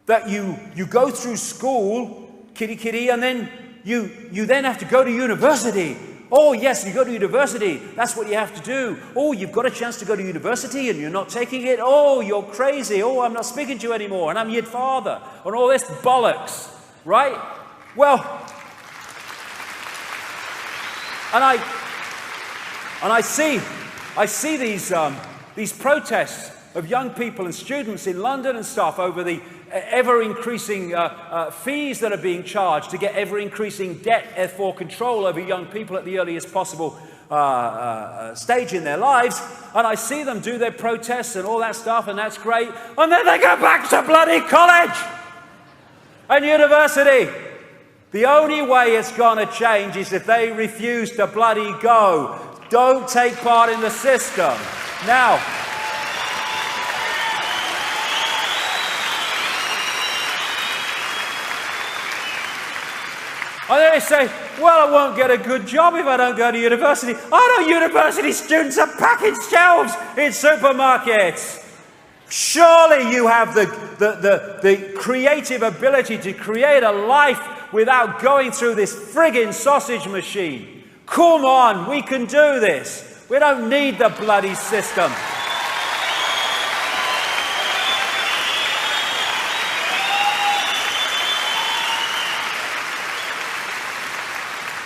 that you go through school, kitty kitty, and then you then have to go to university? Oh, yes, you go to university. That's what you have to do. Oh, you've got a chance to go to university and you're not taking it. Oh, you're crazy. Oh, I'm not speaking to you anymore. And I'm your father. And all this bollocks, right? Well, and I see these protests of young people and students in London and stuff over the ever-increasing fees that are being charged to get ever-increasing debt for control over young people at the earliest possible stage in their lives. And I see them do their protests and all that stuff, and that's great. And then they go back to bloody college and university. The only way it's going to change is if they refuse to bloody go. Don't take part in the system. Now, and then they say, well, I won't get a good job if I don't go to university. I know university students are packing shelves in supermarkets. Surely you have the creative ability to create a life without going through this friggin' sausage machine. Come on, we can do this. We don't need the bloody system.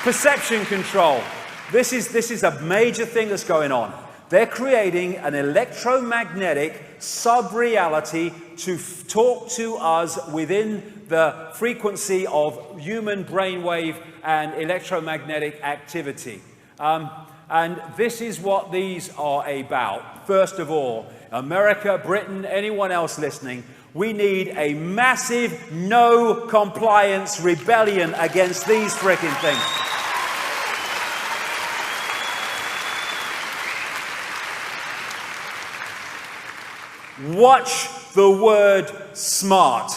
Perception control. This is a major thing that's going on. They're creating an electromagnetic sub-reality to talk to us within the frequency of human brainwave and electromagnetic activity. And this is what these are about. First of all, America, Britain, anyone else listening, we need a massive no-compliance rebellion against these frickin' things. Watch the word smart.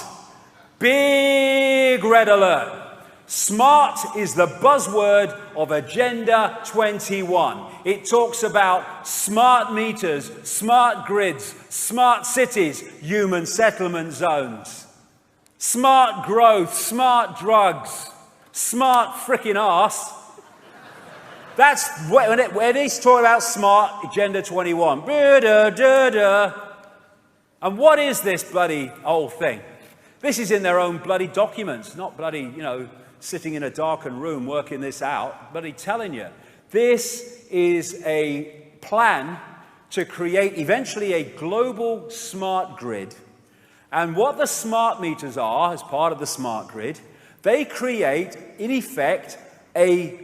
Big red alert. Smart is the buzzword of Agenda 21. It talks about smart meters, smart grids, smart cities, human settlement zones, smart growth, smart drugs, smart frickin' arse. That's when he's talking about smart Agenda 21. And what is this bloody old thing? This is in their own bloody documents, not bloody, sitting in a darkened room working this out, bloody telling you. This is a plan to create eventually a global smart grid. And what the smart meters are, as part of the smart grid, they create, in effect, a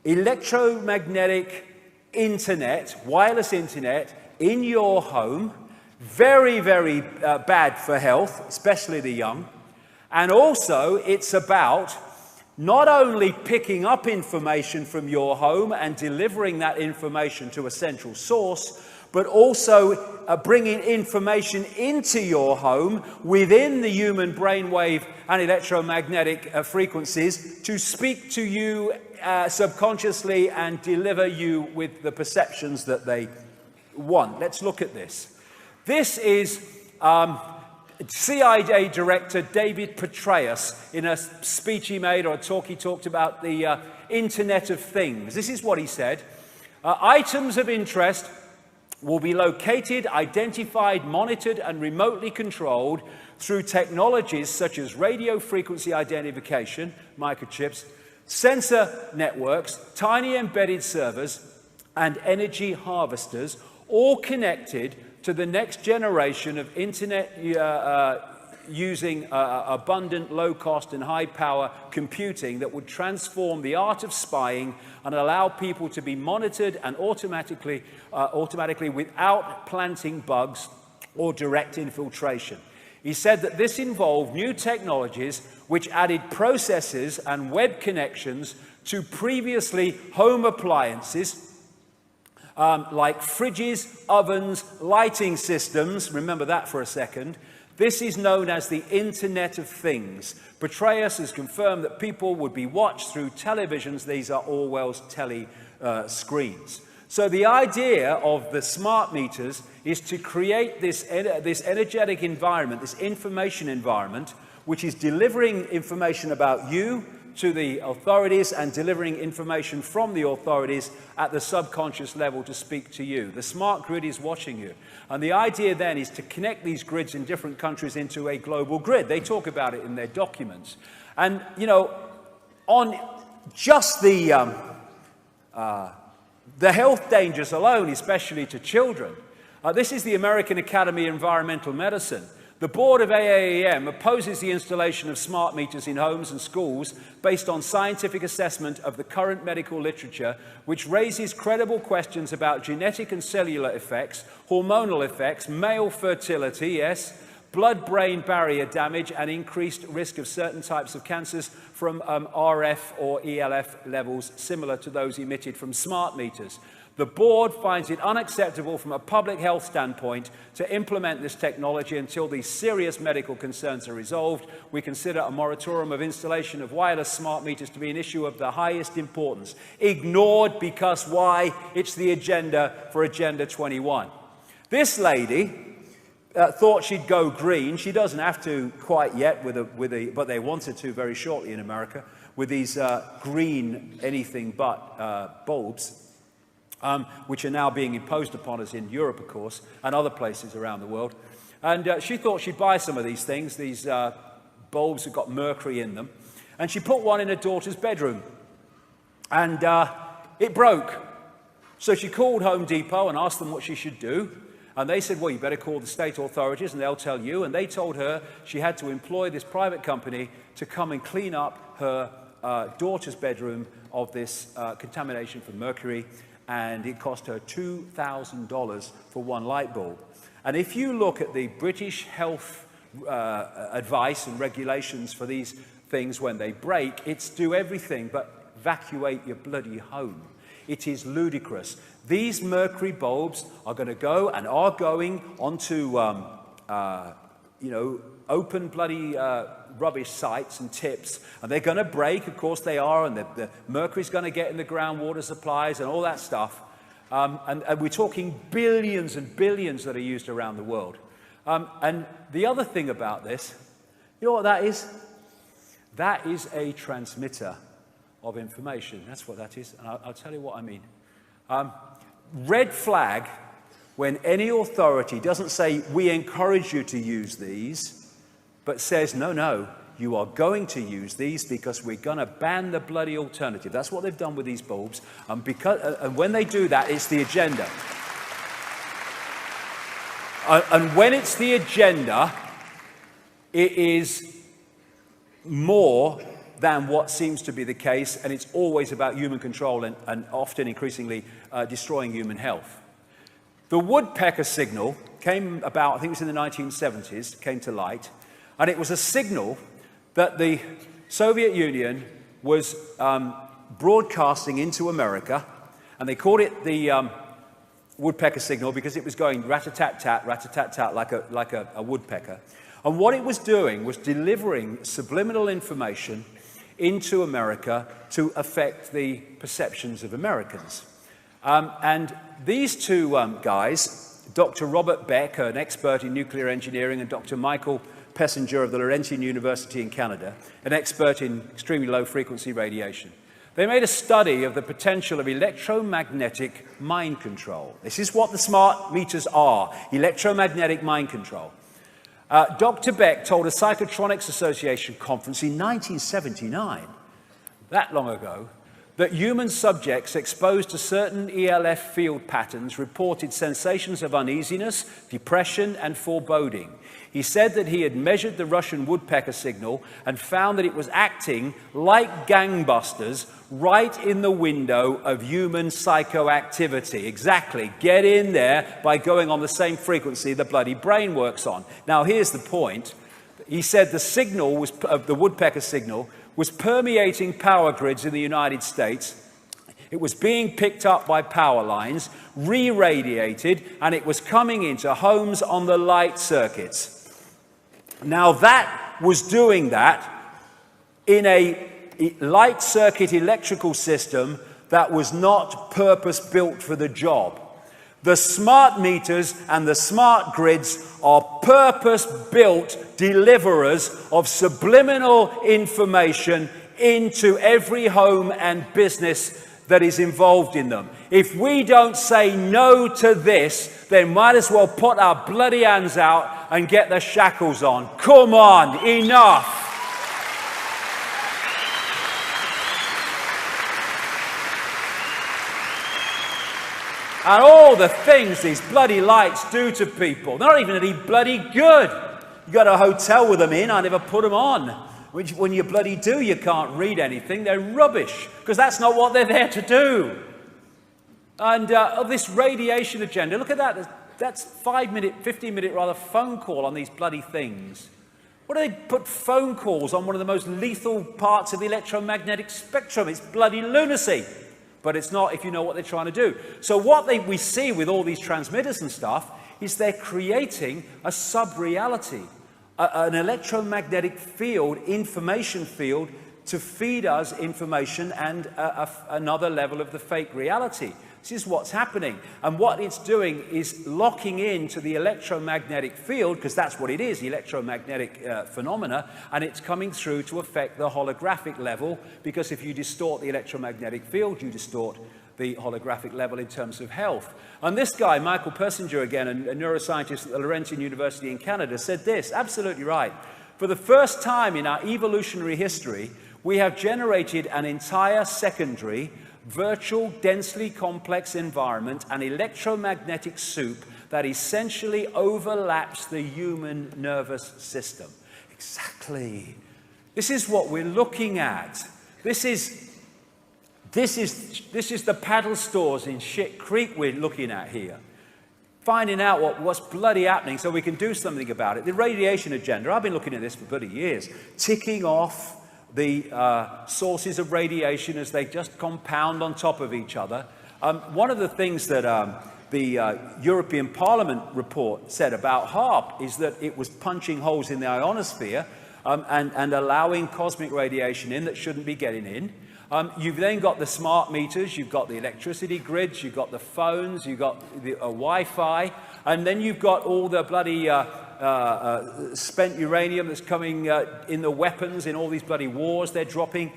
electromagnetic internet, wireless internet, in your home. Very, very bad for health, especially the young. And also, it's about not only picking up information from your home and delivering that information to a central source, but also bringing information into your home within the human brainwave and electromagnetic frequencies to speak to you subconsciously and deliver you with the perceptions that they want. Let's look at this. This is CIA Director David Petraeus in a speech he made or a talk he talked about the Internet of Things. This is what he said. Items of interest will be located, identified, monitored, and remotely controlled through technologies such as radio frequency identification, microchips, sensor networks, tiny embedded servers, and energy harvesters, all connected to the next generation of internet using abundant, low-cost and high-power computing that would transform the art of spying and allow people to be monitored and automatically without planting bugs or direct infiltration. He said that this involved new technologies which added processors and web connections to previously home appliances like fridges, ovens, lighting systems. Remember that for a second. This is known as the Internet of Things. Petraeus has confirmed that people would be watched through televisions. These are Orwell's screens. So the idea of the smart meters is to create this energetic environment, this information environment, which is delivering information about you to the authorities and delivering information from the authorities at the subconscious level to speak to you. The smart grid is watching you. And the idea then is to connect these grids in different countries into a global grid. They talk about it in their documents. And, you know, on just the health dangers alone, especially to children, this is the American Academy of Environmental Medicine. The board of AAEM opposes the installation of smart meters in homes and schools based on scientific assessment of the current medical literature, which raises credible questions about genetic and cellular effects, hormonal effects, male fertility, yes, blood-brain barrier damage, and increased risk of certain types of cancers from RF or ELF levels similar to those emitted from smart meters. The board finds it unacceptable from a public health standpoint to implement this technology until these serious medical concerns are resolved. We consider a moratorium of installation of wireless smart meters to be an issue of the highest importance. Ignored because why? It's the agenda for Agenda 21. This lady thought she'd go green. She doesn't have to quite yet, but they wanted to very shortly in America, with these green anything but bulbs. Which are now being imposed upon us in Europe, of course, and other places around the world. And she thought she'd buy some of these things. These bulbs have got mercury in them. And she put one in her daughter's bedroom. And it broke. So she called Home Depot and asked them what she should do. And they said, well, you better call the state authorities and they'll tell you. And they told her she had to employ this private company to come and clean up her daughter's bedroom of this contamination from mercury. And it cost her $2,000 for one light bulb. And if you look at the British health advice and regulations for these things when they break, it's do everything but evacuate your bloody home. It is ludicrous. These mercury bulbs are going to go and are going onto, open bloody rubbish sites and tips, and they're going to break, of course they are, and the mercury's going to get in the groundwater supplies and all that stuff. And we're talking billions and billions that are used around the world. And the other thing about this, you know what that is? That is a transmitter of information. That's what that is, and I'll tell you what I mean. Red flag when any authority doesn't say, we encourage you to use these, but says, no, you are going to use these because we're going to ban the bloody alternative. That's what they've done with these bulbs. And when they do that, it's the agenda. And when it's the agenda, it is more than what seems to be the case, and it's always about human control and often increasingly destroying human health. The woodpecker signal came about, I think it was in the 1970s, came to light. And it was a signal that the Soviet Union was broadcasting into America, and they called it the woodpecker signal because it was going rat-a-tat-tat, like a woodpecker. And what it was doing was delivering subliminal information into America to affect the perceptions of Americans. And these two guys, Dr. Robert Beck, an expert in nuclear engineering, and Dr. Michael Pessinger of the Laurentian University in Canada, an expert in extremely low-frequency radiation. They made a study of the potential of electromagnetic mind control. This is what the smart meters are, electromagnetic mind control. Dr. Beck told a Psychotronics Association conference in 1979, that long ago, that human subjects exposed to certain ELF field patterns reported sensations of uneasiness, depression, and foreboding. He said that he had measured the Russian woodpecker signal and found that it was acting like gangbusters right in the window of human psychoactivity. Exactly. Get in there by going on the same frequency the bloody brain works on. Now, here's the point. He said the signal was, the woodpecker signal was permeating power grids in the United States. It was being picked up by power lines, re-radiated, and it was coming into homes on the light circuits. Now that was doing that in a light circuit electrical system that was not purpose-built for the job. The smart meters and the smart grids are purpose-built deliverers of subliminal information into every home and business that is involved in them. If we don't say no to this, then might as well put our bloody hands out and get the shackles on. Come on, enough. And all the things these bloody lights do to people, they're not even any bloody good. You got a hotel with them in, I never put them on. Which when you bloody do, you can't read anything. They're rubbish, because that's not what they're there to do. And this radiation agenda, look at that. That's 15-minute rather, phone call on these bloody things. What do they put phone calls on one of the most lethal parts of the electromagnetic spectrum? It's bloody lunacy. But it's not if you know what they're trying to do. So what we see with all these transmitters and stuff is they're creating a sub-reality, an electromagnetic field, information field, to feed us information and another level of the fake reality. This is what's happening. And what it's doing is locking into the electromagnetic field, because that's what it is, the electromagnetic phenomena, and it's coming through to affect the holographic level, because if you distort the electromagnetic field, you distort the holographic level in terms of health. And this guy, Michael Persinger, again, a neuroscientist at the Laurentian University in Canada, said this, absolutely right. For the first time in our evolutionary history, we have generated an entire secondary virtual, densely complex environment, an electromagnetic soup that essentially overlaps the human nervous system. Exactly. This is what we're looking at. This is the paddle stores in Shit Creek we're looking at here. Finding out what's bloody happening so we can do something about it. The radiation agenda, I've been looking at this for bloody years, ticking off the sources of radiation as they just compound on top of each other. One of the things that the European Parliament report said about HAARP is that it was punching holes in the ionosphere and allowing cosmic radiation in that shouldn't be getting in. You've then got the smart meters, you've got the electricity grids, you've got the phones, you've got the Wi-Fi, and then you've got all the bloody spent uranium that's coming in the weapons, in all these bloody wars they're dropping,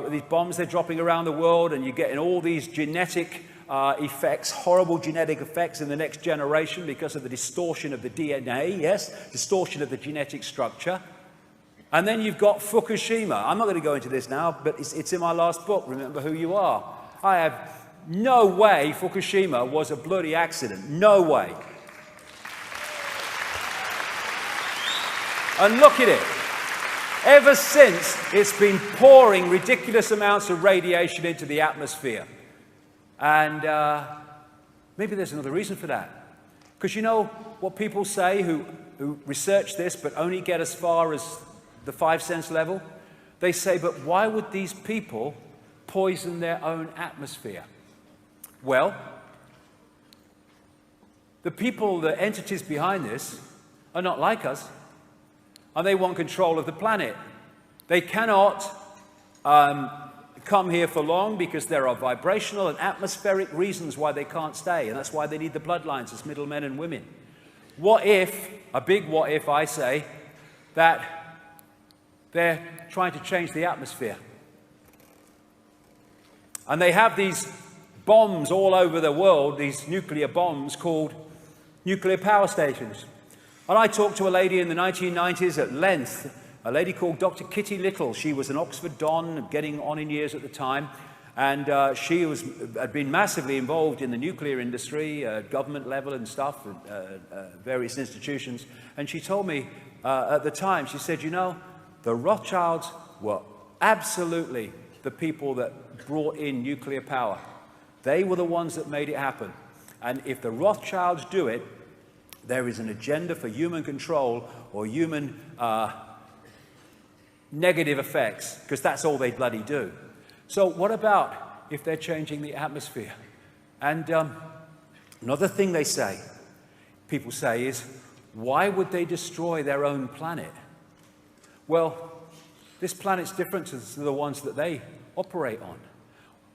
these bombs they're dropping around the world, and you're getting all these genetic effects, horrible genetic effects in the next generation because of the distortion of the DNA, yes, distortion of the genetic structure. And then you've got Fukushima. I'm not going to go into this now, but it's in my last book, Remember Who You Are. I have no way Fukushima was a bloody accident. No way. And look at it. Ever since, it's been pouring ridiculous amounts of radiation into the atmosphere. And maybe there's another reason for that. Because you know what people say who research this but only get as far as the 5 sense level? They say, but why would these people poison their own atmosphere? Well, the people, the entities behind this are not like us, and they want control of the planet. They cannot come here for long because there are vibrational and atmospheric reasons why they can't stay, and that's why they need the bloodlines as middlemen and women. What if, a big what if, I say, that they're trying to change the atmosphere? And they have these bombs all over the world, these nuclear bombs called nuclear power stations. And I talked to a lady in the 1990s at length, a lady called Dr. Kitty Little. She was an Oxford Don, getting on in years at the time, and she had been massively involved in the nuclear industry, government level and stuff, various institutions. And she told me at the time, she said, you know, the Rothschilds were absolutely the people that brought in nuclear power. They were the ones that made it happen. And if the Rothschilds do it, there is an agenda for human control or human negative effects, because that's all they bloody do. So what about if they're changing the atmosphere? And another thing they say, people say, is why would they destroy their own planet? Well, this planet's different to the ones that they operate on.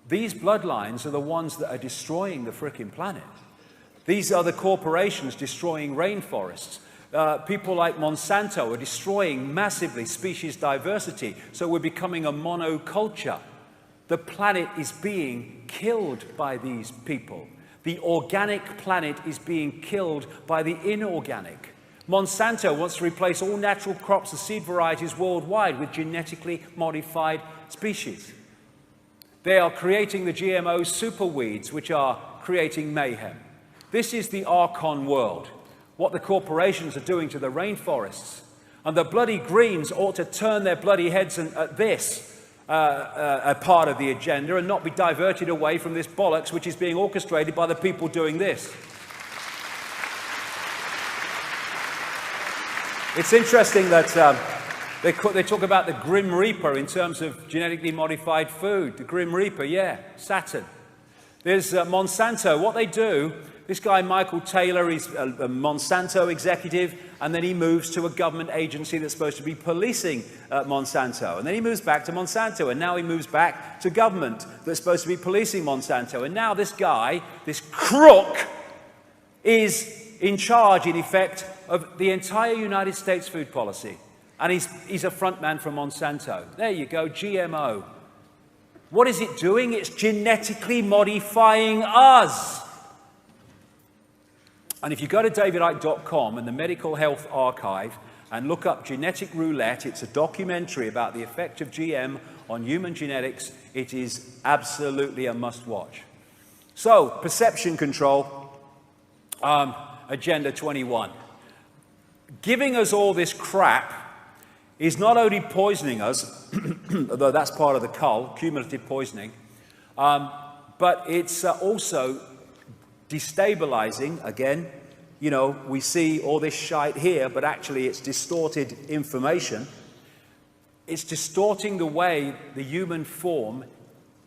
These bloodlines are the ones that are destroying the frickin' planet. These are the corporations destroying rainforests. People like Monsanto are destroying massively species diversity, so we're becoming a monoculture. The planet is being killed by these people. The organic planet is being killed by the inorganic. Monsanto wants to replace all natural crops and seed varieties worldwide with genetically modified species. They are creating the GMO superweeds, which are creating mayhem. This is the Archon world, what the corporations are doing to the rainforests. And the bloody Greens ought to turn their bloody heads at this a part of the agenda and not be diverted away from this bollocks which is being orchestrated by the people doing this. It's interesting that they talk about the Grim Reaper in terms of genetically modified food. The Grim Reaper, yeah, Saturn. There's Monsanto. What they do, this guy Michael Taylor is a Monsanto executive, and then he moves to a government agency that's supposed to be policing Monsanto. And then he moves back to Monsanto, and now he moves back to government that's supposed to be policing Monsanto. And now this guy, this crook, is in charge, in effect, of the entire United States food policy. And he's a front man for Monsanto. There you go, GMO. What is it doing? It's genetically modifying us. And if you go to davidicke.com and the Medical Health Archive and look up Genetic Roulette, it's a documentary about the effect of GM on human genetics. It is absolutely a must-watch. So, perception control, Agenda 21. Giving us all this crap is not only poisoning us, although that's part of the cull, cumulative poisoning, but it's also destabilizing. Again, you know, we see all this shite here, but actually it's distorted information. It's distorting the way the human form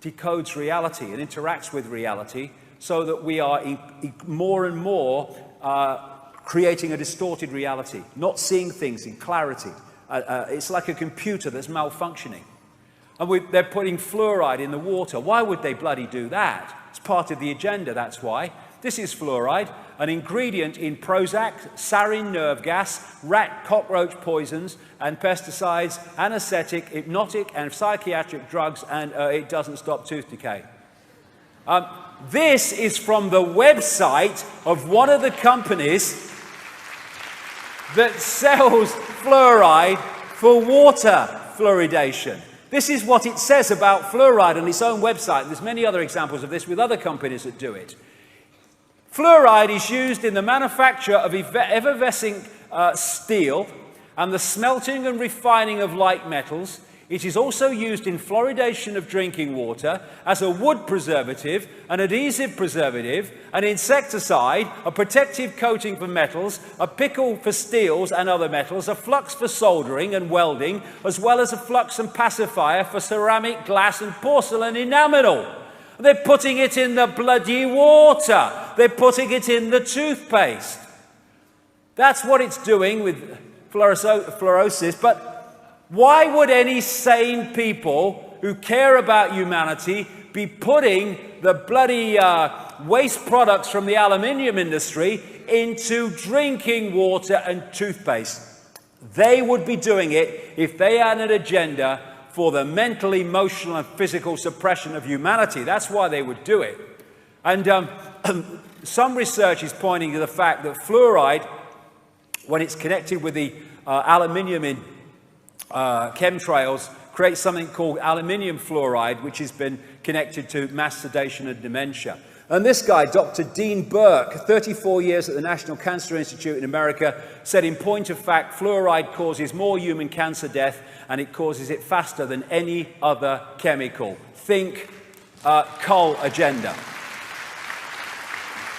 decodes reality and interacts with reality, so that we are more and more creating a distorted reality, not seeing things in clarity. It's like a computer that's malfunctioning. And they're putting fluoride in the water. Why would they bloody do that? It's part of the agenda, that's why. This is fluoride, an ingredient in Prozac, sarin nerve gas, rat cockroach poisons, and pesticides, anesthetic, hypnotic, and psychiatric drugs, and it doesn't stop tooth decay. This is from the website of one of the companies that sells fluoride for water fluoridation. This is what it says about fluoride on its own website. There's many other examples of this with other companies that do it. Fluoride is used in the manufacture of effervescing steel and the smelting and refining of light metals. It is also used in fluoridation of drinking water as a wood preservative, an adhesive preservative, an insecticide, a protective coating for metals, a pickle for steels and other metals, a flux for soldering and welding, as well as a flux and pacifier for ceramic, glass and porcelain enamel. They're putting it in the bloody water. They're putting it in the toothpaste. That's what it's doing with fluorosis, but why would any sane people who care about humanity be putting the bloody waste products from the aluminium industry into drinking water and toothpaste? They would be doing it if they had an agenda for the mental, emotional, and physical suppression of humanity. That's why they would do it. And some research is pointing to the fact that fluoride, when it's connected with the aluminium in chemtrails, creates something called aluminium fluoride, which has been connected to mass sedation and dementia. And this guy, Dr. Dean Burke, 34 years at the National Cancer Institute in America, said in point of fact, fluoride causes more human cancer death, and it causes it faster than any other chemical. Think cull agenda.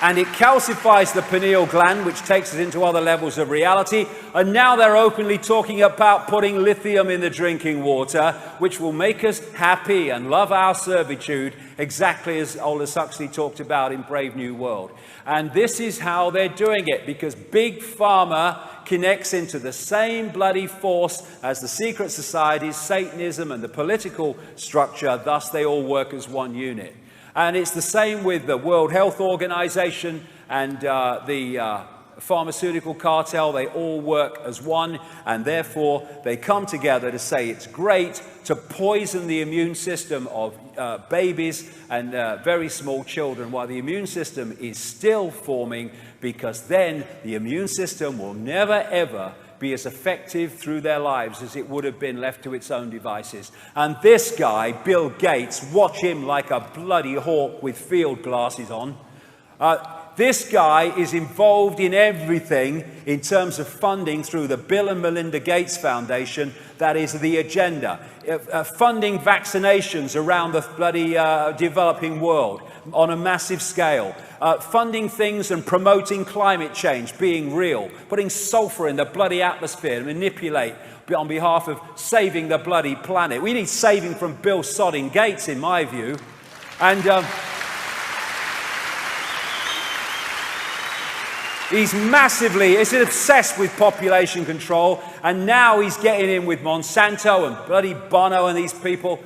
And it calcifies the pineal gland, which takes us into other levels of reality. And now they're openly talking about putting lithium in the drinking water, which will make us happy and love our servitude, exactly as Aldous Huxley talked about in Brave New World. And this is how they're doing it, because Big Pharma connects into the same bloody force as the secret societies, Satanism, and the political structure. Thus, they all work as one unit. And it's the same with the World Health Organization and the pharmaceutical cartel. They all work as one, and therefore they come together to say it's great to poison the immune system of babies and very small children while the immune system is still forming, because then the immune system will never ever be as effective through their lives as it would have been left to its own devices. And this guy, Bill Gates, watch him like a bloody hawk with field glasses on. This guy is involved in everything in terms of funding through the Bill and Melinda Gates Foundation. That is the agenda. Funding vaccinations around the bloody developing world on a massive scale. Funding things and promoting climate change being real. Putting sulfur in the bloody atmosphere to manipulate on behalf of saving the bloody planet. We need saving from Bill sodding Gates, in my view. And he's obsessed with population control, and now he's getting in with Monsanto and bloody Bono and these people,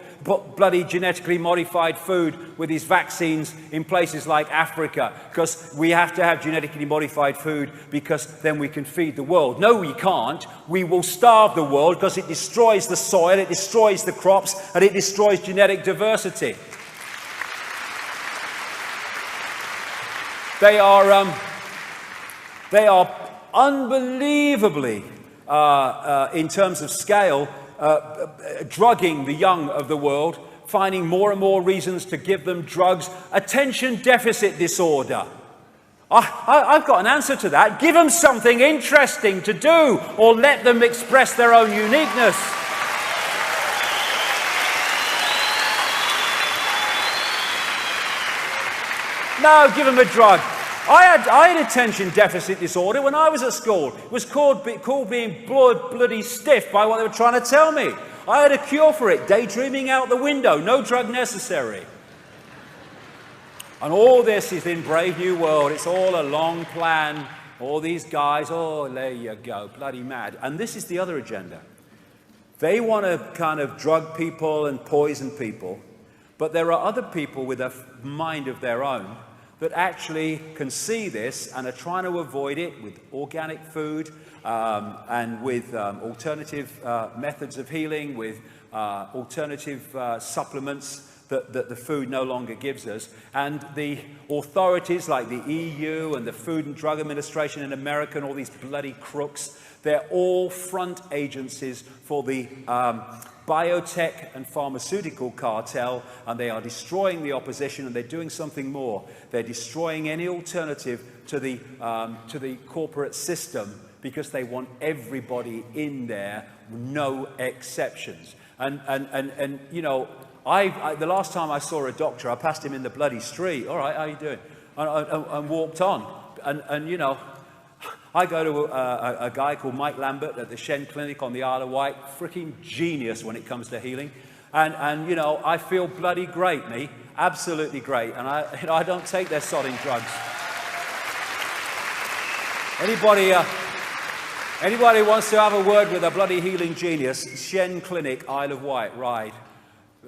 bloody genetically modified food with his vaccines in places like Africa, because we have to have genetically modified food because then we can feed the world. No, we can't. We will starve the world because it destroys the soil, it destroys the crops, and it destroys genetic diversity. They are unbelievably, in terms of scale, drugging the young of the world, finding more and more reasons to give them drugs. Attention deficit disorder. I've got an answer to that. Give them something interesting to do, or let them express their own uniqueness. No, give them a drug. I had attention deficit disorder when I was at school. It was called being bloody stiff by what they were trying to tell me. I had a cure for it, daydreaming out the window, no drug necessary. And all this is in Brave New World. It's all a long plan. All these guys, oh, there you go, bloody mad. And this is the other agenda. They want to kind of drug people and poison people, but there are other people with a mind of their own that actually can see this and are trying to avoid it with organic food and with alternative methods of healing, with alternative supplements that the food no longer gives us. And the authorities like the EU and the Food and Drug Administration in America and all these bloody crooks, they're all front agencies for the biotech and pharmaceutical cartel, and they are destroying the opposition, and they're doing something more. They're destroying any alternative to the corporate system, because they want everybody in there, no exceptions. And you know, the last time I saw a doctor, I passed him in the bloody street. All right, how you doing? And walked on. And you know, I go to a guy called Mike Lambert at the Shen Clinic on the Isle of Wight. Freaking genius when it comes to healing. And you know, I feel bloody great, me. Absolutely great. And I don't take their sodding drugs. Anybody wants to have a word with a bloody healing genius, Shen Clinic, Isle of Wight, ride.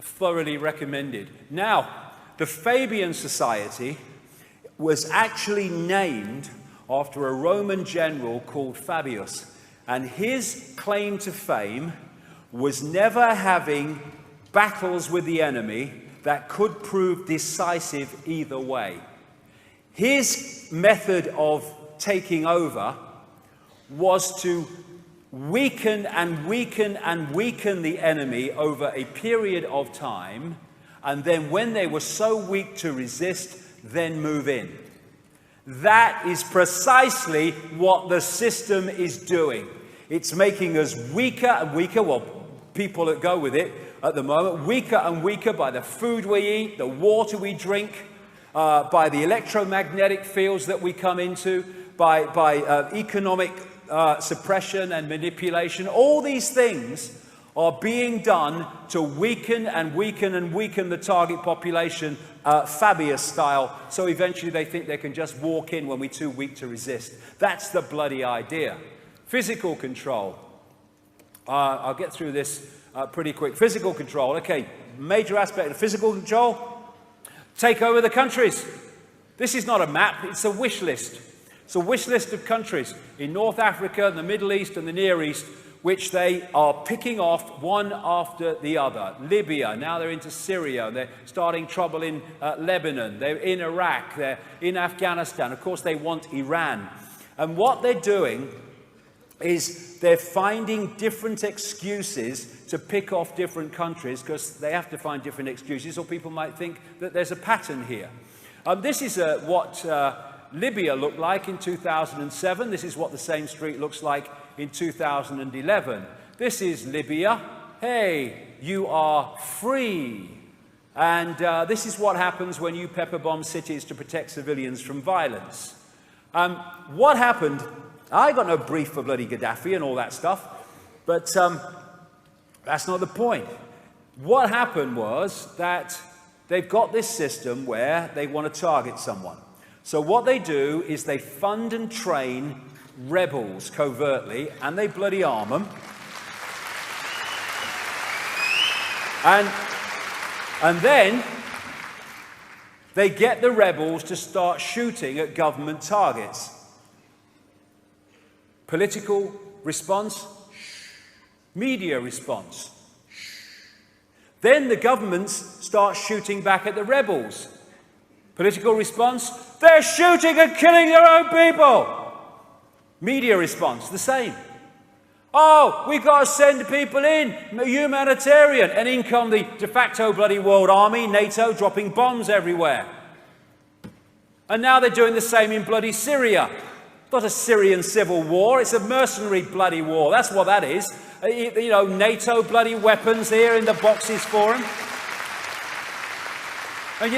Thoroughly recommended. Now, the Fabian Society was actually named after a Roman general called Fabius, and his claim to fame was never having battles with the enemy that could prove decisive either way. His method of taking over was to weaken and weaken and weaken the enemy over a period of time, and then when they were so weak to resist, then move in. That is precisely what the system is doing. It's making us weaker and weaker, well, people that go with it at the moment, weaker and weaker by the food we eat, the water we drink, by the electromagnetic fields that we come into, by economic suppression and manipulation. All these things are being done to weaken and weaken and weaken the target population, Fabius style, so eventually they think they can just walk in when we're too weak to resist. That's the bloody idea. Physical control. I'll get through this pretty quick. Physical control. Okay, major aspect of physical control. Take over the countries. This is not a map, it's a wish list. It's a wish list of countries in North Africa, the Middle East and the Near East, which they are picking off one after the other. Libya, now they're into Syria, they're starting trouble in Lebanon, they're in Iraq, they're in Afghanistan. Of course, they want Iran. And what they're doing is they're finding different excuses to pick off different countries, because they have to find different excuses, or people might think that there's a pattern here. This is what Libya looked like in 2007. This is what the same street looks like in 2011. This is Libya. Hey, you are free. And this is what happens when you pepper bomb cities to protect civilians from violence. What happened? I got no brief for bloody Gaddafi and all that stuff, but that's not the point. What happened was that they've got this system where they want to target someone. So what they do is they fund and train rebels covertly, and they bloody arm them. And then they get the rebels to start shooting at government targets. Political response, media response. Then the governments start shooting back at the rebels. Political response, they're shooting and killing their own people. Media response, the same. Oh, we've got to send people in, humanitarian. And in come the de facto bloody world army, NATO, dropping bombs everywhere. And now they're doing the same in bloody Syria. Not a Syrian civil war, it's a mercenary bloody war. That's what that is. You know, NATO bloody weapons here in the boxes for them. And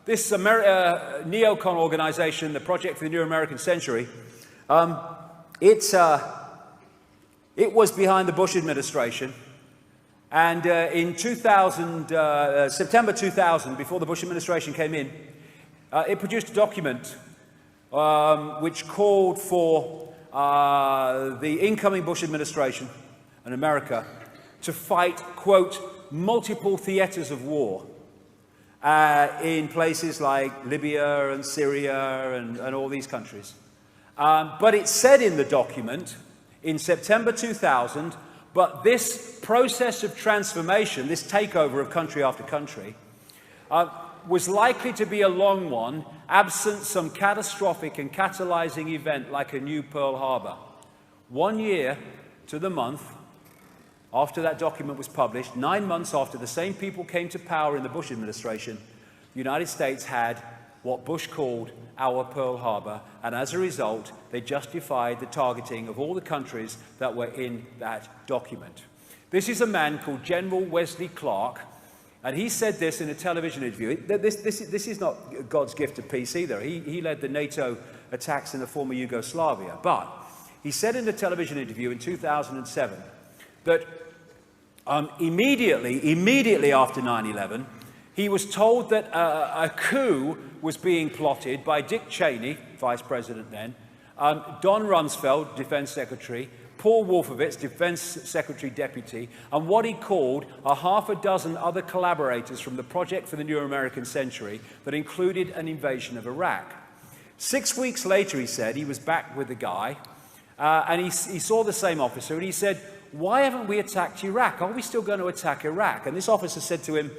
this neocon organization, the Project for the New American Century, it was behind the Bush administration. And in September 2000, before the Bush administration came in, it produced a document which called for the incoming Bush administration and America to fight, quote, multiple theaters of war in places like Libya and Syria and all these countries. But it said in the document in September 2000, but this process of transformation, this takeover of country after country, was likely to be a long one, absent some catastrophic and catalyzing event like a new Pearl Harbor. 1 year to the month after that document was published, 9 months after the same people came to power in the Bush administration, the United States had what Bush called our Pearl Harbor, and as a result, they justified the targeting of all the countries that were in that document. This is a man called General Wesley Clark, and he said this in a television interview. This is not God's gift of peace either. He led the NATO attacks in the former Yugoslavia. But he said in a television interview in 2007 that immediately after 9/11, he was told that a coup was being plotted by Dick Cheney, Vice President then, Don Rumsfeld, Defense Secretary, Paul Wolfowitz, Defense Secretary Deputy, and what he called a half a dozen other collaborators from the Project for the New American Century that included an invasion of Iraq. 6 weeks later, he said, he was back with the guy, and he saw the same officer, and he said, why haven't we attacked Iraq? Are we still going to attack Iraq? And this officer said to him,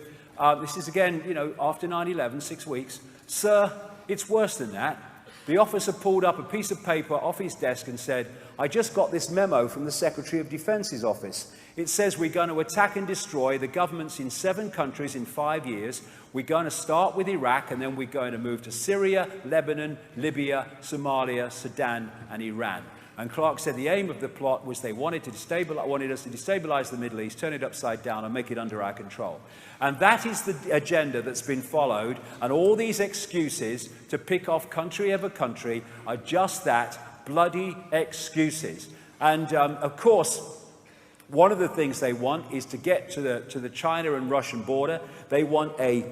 this is again, after 9/11, 6 weeks, sir, it's worse than that. The officer pulled up a piece of paper off his desk and said, I just got this memo from the Secretary of Defense's office. It says we're going to attack and destroy the governments in 7 countries in 5 years. We're going to start with Iraq, and then we're going to move to Syria, Lebanon, Libya, Somalia, Sudan, and Iran. And Clark said the aim of the plot was they wanted us to destabilize the Middle East, turn it upside down, and make it under our control. And that is the agenda that's been followed, and all these excuses to pick off country over country are just that, bloody excuses. And of course, one of the things they want is to get to the China and Russian border. They want a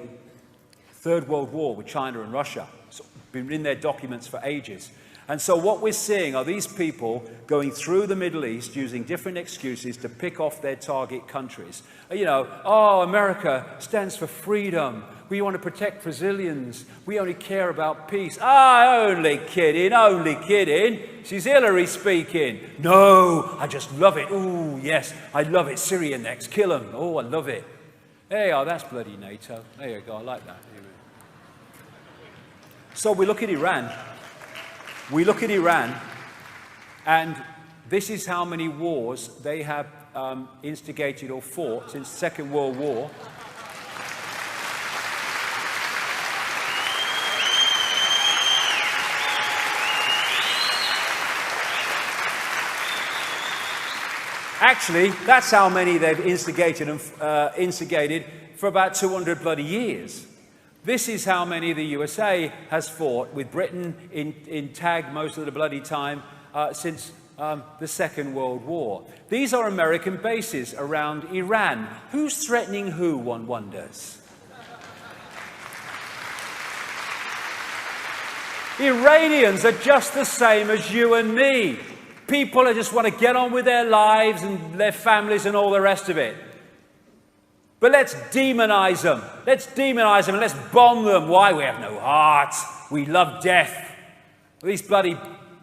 third world war with China and Russia. It's been in their documents for ages. And so what we're seeing are these people going through the Middle East using different excuses to pick off their target countries. You know, oh, America stands for freedom. We want to protect Brazilians. We only care about peace. Ah, only kidding, only kidding. She's Hillary speaking. No, I just love it. Oh, yes, I love it. Syria next, kill them. Oh, I love it. There you are, that's bloody NATO. There you go, I like that. So we look at Iran. We look at Iran, and this is how many wars they have instigated or fought since the Second World War. Actually, that's how many they've instigated for about 200 bloody years. This is how many the USA has fought with Britain in tag most of the bloody time since the Second World War. These are American bases around Iran. Who's threatening who, one wonders? Iranians are just the same as you and me. People that just want to get on with their lives and their families and all the rest of it. But let's demonize them. Let's demonize them and let's bomb them. Why? We have no heart. We love death. These bloody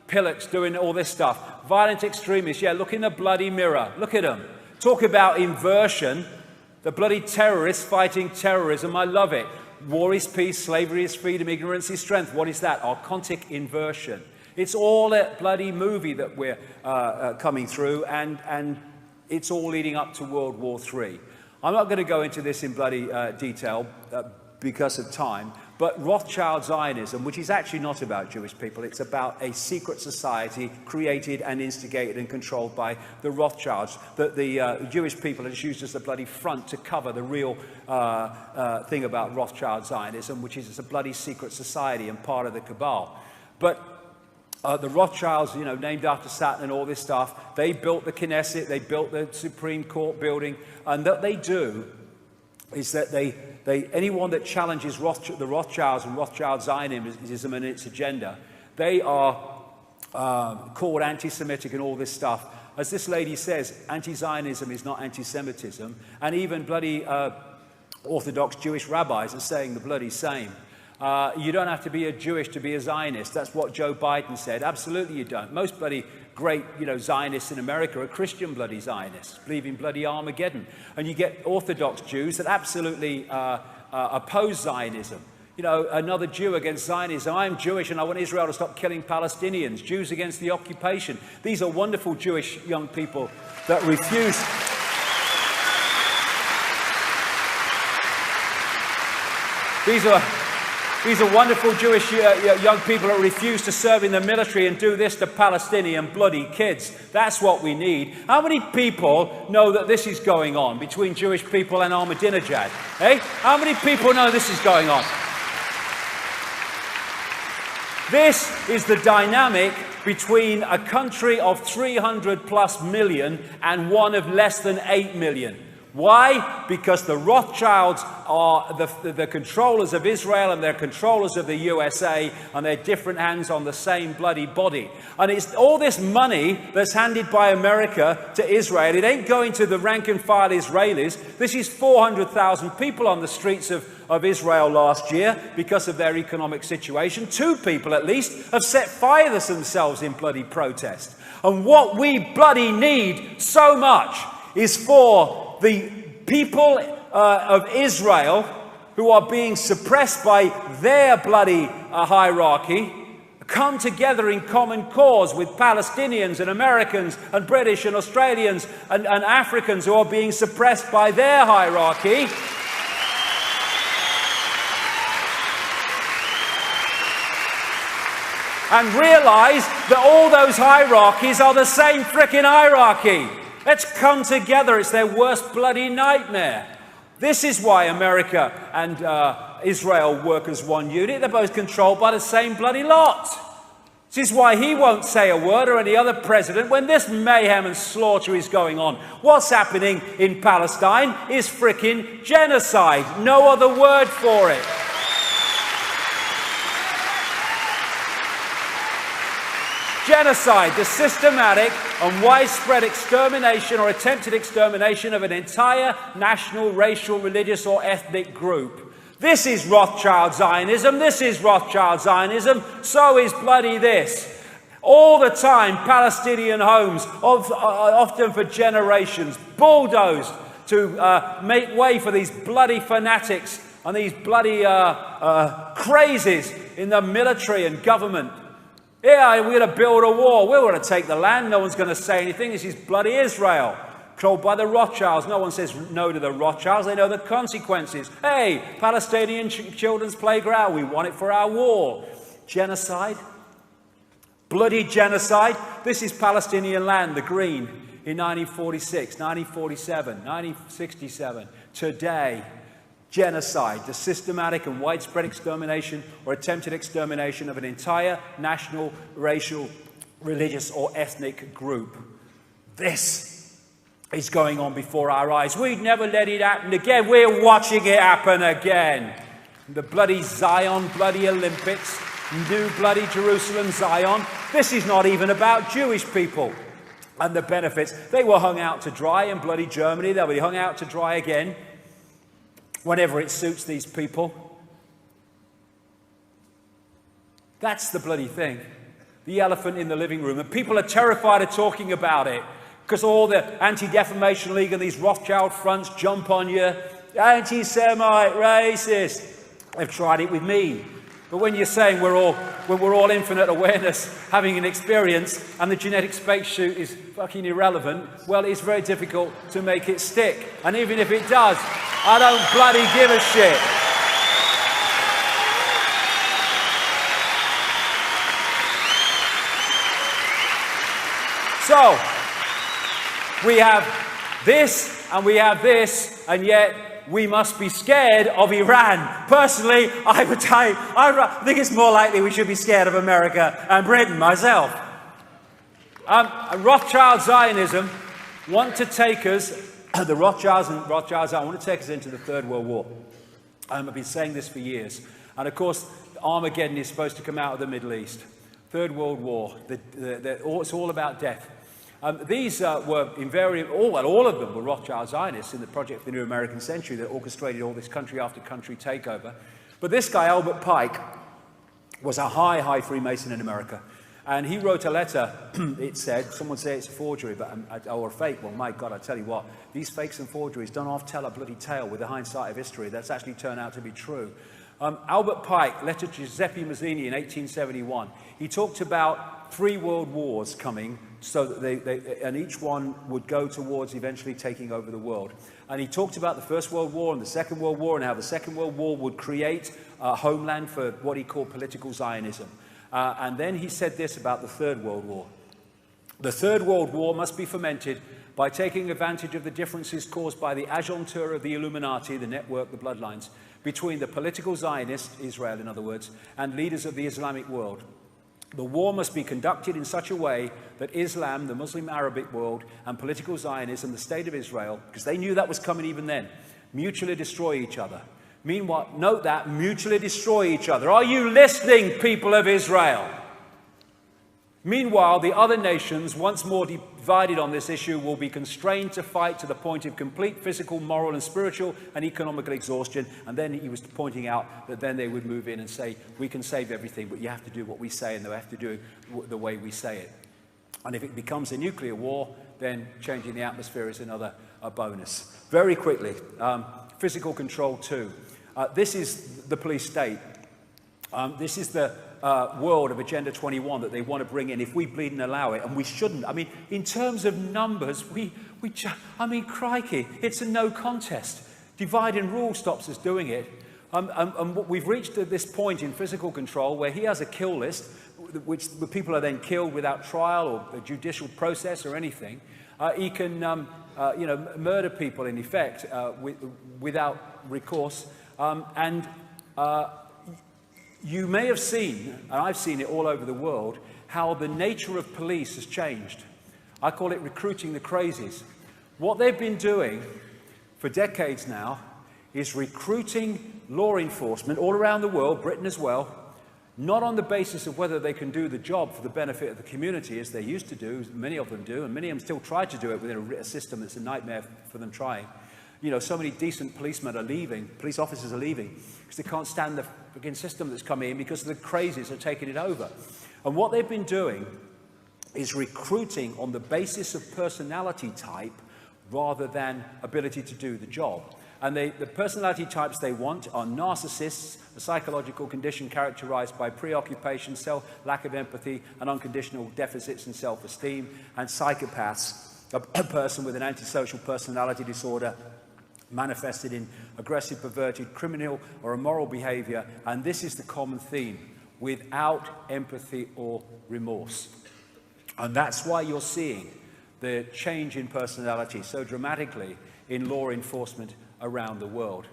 pillocks doing all this stuff. Violent extremists. Yeah, look in the bloody mirror. Look at them. Talk about inversion. The bloody terrorists fighting terrorism. I love it. War is peace. Slavery is freedom. Ignorance is strength. What is that? Archontic inversion. It's all a bloody movie that we're coming through, and it's all leading up to World War III. I'm not going to go into this in bloody detail because of time, but Rothschild Zionism, which is actually not about Jewish people, it's about a secret society created and instigated and controlled by the Rothschilds, that the Jewish people are just used as a bloody front to cover the real thing about Rothschild Zionism, which is it's a bloody secret society and part of the cabal. But the Rothschilds, you know, named after Saturn and all this stuff, they built the Knesset, they built the Supreme Court building, and what they do is that anyone that challenges the Rothschilds and Rothschild Zionism and its agenda, they are called anti-Semitic and all this stuff. As this lady says, anti-Zionism is not anti-Semitism, and even bloody Orthodox Jewish rabbis are saying the bloody same. You don't have to be a Jewish to be a Zionist. That's what Joe Biden said. Absolutely you don't. Most bloody great, you know, Zionists in America are Christian bloody Zionists, believe in bloody Armageddon. And you get Orthodox Jews that absolutely oppose Zionism. You know, another Jew against Zionism. I'm Jewish and I want Israel to stop killing Palestinians. Jews against the occupation. These are wonderful Jewish young people that refuse. These are wonderful Jewish young people that refuse to serve in the military and do this to Palestinian bloody kids. That's what we need. How many people know that this is going on between Jewish people and Ahmadinejad? Eh? How many people know this is going on? This is the dynamic between a country of 300 plus million and one of less than 8 million. Why? Because the Rothschilds are the controllers of Israel and they're controllers of the USA, and they're different hands on the same bloody body. And it's all this money that's handed by America to Israel. It ain't going to the rank and file Israelis. This is 400,000 people on the streets of Israel last year because of their economic situation. 2 people at least have set fire to themselves in bloody protest. And what we bloody need so much is for the people of Israel who are being suppressed by their bloody hierarchy come together in common cause with Palestinians and Americans and British and Australians and Africans who are being suppressed by their hierarchy. And realize that all those hierarchies are the same frickin' hierarchy. Let's come together. It's their worst bloody nightmare. This is why America and Israel work as one unit. They're both controlled by the same bloody lot. This is why he won't say a word, or any other president, when this mayhem and slaughter is going on. What's happening in Palestine is frickin' genocide. No other word for it. Genocide, the systematic and widespread extermination or attempted extermination of an entire national, racial, religious or ethnic group. This is Rothschild Zionism, this is Rothschild Zionism, so is bloody this. All the time, Palestinian homes, often for generations, bulldozed to make way for these bloody fanatics and these bloody crazies in the military and government. Yeah, we're going to build a wall. We're going to take the land. No one's going to say anything. This is bloody Israel, controlled by the Rothschilds. No one says no to the Rothschilds. They know the consequences. Hey, Palestinian children's playground. We want it for our wall. Genocide. Bloody genocide. This is Palestinian land, the green, in 1946, 1947, 1967. Today, genocide, the systematic and widespread extermination or attempted extermination of an entire national, racial, religious or ethnic group. This is going on before our eyes. We'd never let it happen again. We're watching it happen again. The bloody Zion, bloody Olympics, new bloody Jerusalem, Zion. This is not even about Jewish people and the benefits. They were hung out to dry in bloody Germany. They'll be hung out to dry again whenever it suits these people. That's the bloody thing. The elephant in the living room. And people are terrified of talking about it because all the Anti-Defamation League and these Rothschild fronts jump on you. Anti-Semite, racist. They've tried it with me. But when you're saying we're all infinite awareness, having an experience, and the genetic spacesuit is fucking irrelevant, well, it's very difficult to make it stick. And even if it does, I don't bloody give a shit. So, we have this, and we have this, and yet we must be scared of Iran. Personally, I think it's more likely we should be scared of America and Britain, myself. Rothschild Zionism want to take us, the Rothschilds want to take us into the Third World War. I've been saying this for years. And of course, Armageddon is supposed to come out of the Middle East. Third World War, it's all about death. These were all of them were Rothschild Zionists in the Project for the New American Century that orchestrated all this country after country takeover. But this guy, Albert Pike, was a high Freemason in America. And he wrote a letter, it said, someone say it's a forgery or a fake. Well, my God, I tell you what, these fakes and forgeries don't often tell a bloody tale with the hindsight of history. That's actually turned out to be true. Albert Pike, letter to Giuseppe Mazzini in 1871, he talked about 3 world wars coming, so that and each one would go towards eventually taking over the world. And he talked about the First World War and the Second World War and how the Second World War would create a homeland for what he called political Zionism. And then he said this about the Third World War. The Third World War must be fomented by taking advantage of the differences caused by the agentur of the Illuminati, the network, the bloodlines, between the political Zionists, Israel in other words, and leaders of the Islamic world. The war must be conducted in such a way that Islam, the Muslim Arabic world, and political Zionism, the state of Israel, because they knew that was coming even then, mutually destroy each other. Meanwhile, note that, mutually destroy each other. Are you listening, people of Israel? Meanwhile, the other nations, once more divided on this issue, will be constrained to fight to the point of complete physical, moral, and spiritual and economical exhaustion. And then he was pointing out that then they would move in and say, we can save everything, but you have to do what we say, and they have to do it the way we say it. And if it becomes a nuclear war, then changing the atmosphere is another bonus. Very quickly, physical control too. This is the police state. This is the world of Agenda 21 that they want to bring in if we bleed and allow it, and we shouldn't. I mean, in terms of numbers, I mean, crikey, it's a no contest. Divide and rule stops us doing it. And we've reached this point in physical control where he has a kill list, which the people are then killed without trial or a judicial process or anything. He can, murder people in effect without recourse. You may have seen, and I've seen it all over the world, how the nature of police has changed. I call it recruiting the crazies. What they've been doing for decades now is recruiting law enforcement all around the world, Britain as well, not on the basis of whether they can do the job for the benefit of the community, as they used to do, many of them do, and many of them still try to do it within a system that's a nightmare for them trying. You know, so many decent policemen are leaving, police officers are leaving, because they can't stand the freaking system that's coming in because the crazies are taking it over. And what they've been doing is recruiting on the basis of personality type rather than ability to do the job. And the personality types they want are narcissists, a psychological condition characterized by preoccupation, lack of empathy, and unconditional deficits in self-esteem, and psychopaths, a person with an antisocial personality disorder manifested in aggressive, perverted, criminal, or immoral behavior. And this is the common theme, without empathy or remorse. And that's why you're seeing the change in personality so dramatically in law enforcement around the world.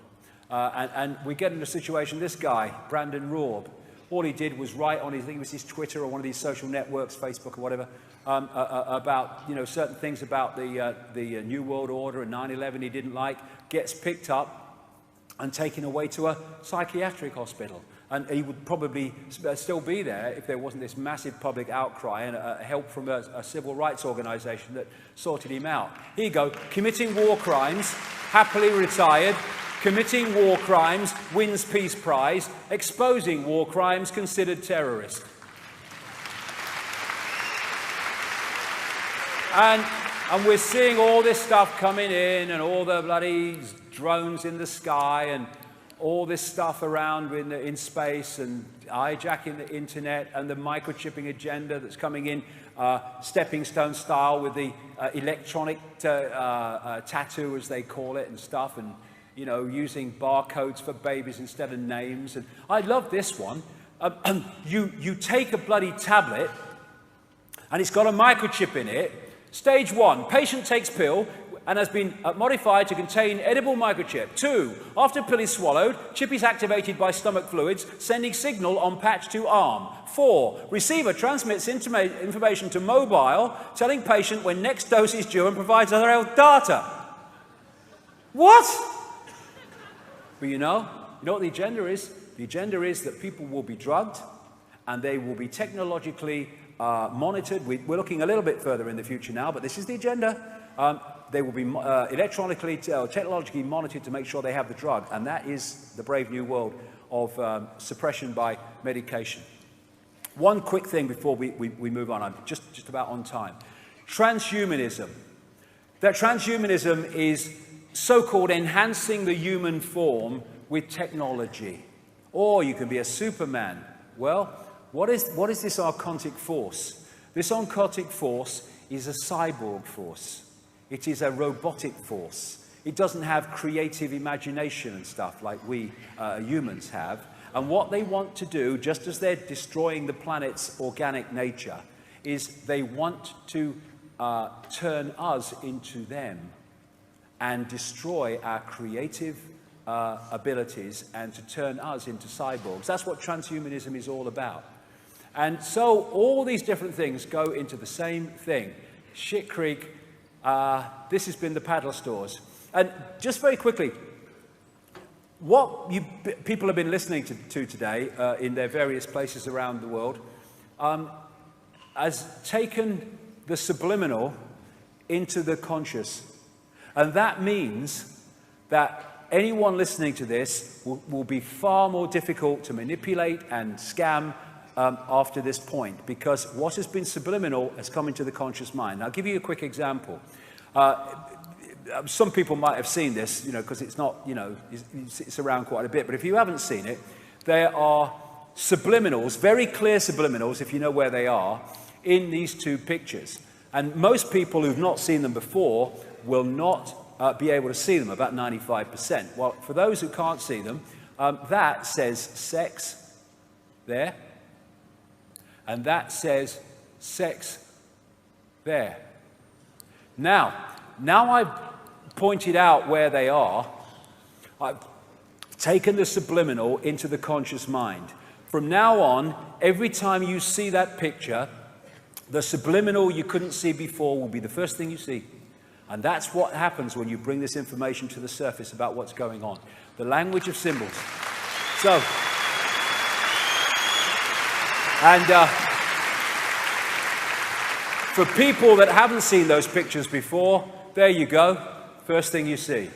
And we get in a situation, this guy, Brandon Raub, all he did was write on his, I think it was his Twitter or one of these social networks, Facebook or whatever, about, you know, certain things about the New World Order and 9/11 he didn't like, gets picked up and taken away to a psychiatric hospital. And he would probably still be there if there wasn't this massive public outcry and help from a civil rights organization that sorted him out. Here you go, committing war crimes, happily retired, committing war crimes, wins Peace Prize, exposing war crimes, considered terrorist. And we're seeing all this stuff coming in and all the bloody drones in the sky and all this stuff around in space and hijacking the internet and the microchipping agenda that's coming in stepping stone style with the electronic tattoo, as they call it, and stuff, and, you know, using barcodes for babies instead of names. And I love this one. You take a bloody tablet and it's got a microchip in it. Stage 1, patient takes pill and has been modified to contain edible microchip. 2, after pill is swallowed, chip is activated by stomach fluids, sending signal on patch to arm. 4, receiver transmits information to mobile, telling patient when next dose is due and provides other health data. What? But you know what the agenda is? The agenda is that people will be drugged and they will be technologically monitored. We're looking a little bit further in the future now, but this is the agenda. They will be electronically, technologically monitored to make sure they have the drug. And that is the brave new world of suppression by medication. One quick thing before we move on. I'm just about on time. Transhumanism. That transhumanism is so-called enhancing the human form with technology. Or you can be a Superman. Well, what is this archontic force? This archontic force is a cyborg force. It is a robotic force. It doesn't have creative imagination and stuff like we humans have. And what they want to do, just as they're destroying the planet's organic nature, is they want to turn us into them and destroy our creative abilities and to turn us into cyborgs. That's what transhumanism is all about. And so all these different things go into the same thing. Shit Creek, this has been the paddle stores. And just very quickly, what people have been listening to today in their various places around the world has taken the subliminal into the conscious. And that means that anyone listening to this will be far more difficult to manipulate and scam after this point, because what has been subliminal has come into the conscious mind. I'll give you a quick example. Some people might have seen this, you know, because it's not, you know, it's around quite a bit. But if you haven't seen it, there are subliminals, very clear subliminals, if you know where they are, in these two pictures. And most people who've not seen them before will not be able to see them, about 95%. Well, for those who can't see them, that says sex there. And that says sex there. Now I've pointed out where they are. I've taken the subliminal into the conscious mind. From now on, every time you see that picture, the subliminal you couldn't see before will be the first thing you see. And that's what happens when you bring this information to the surface about what's going on. The language of symbols. So, And for people that haven't seen those pictures before, there you go. First thing you see.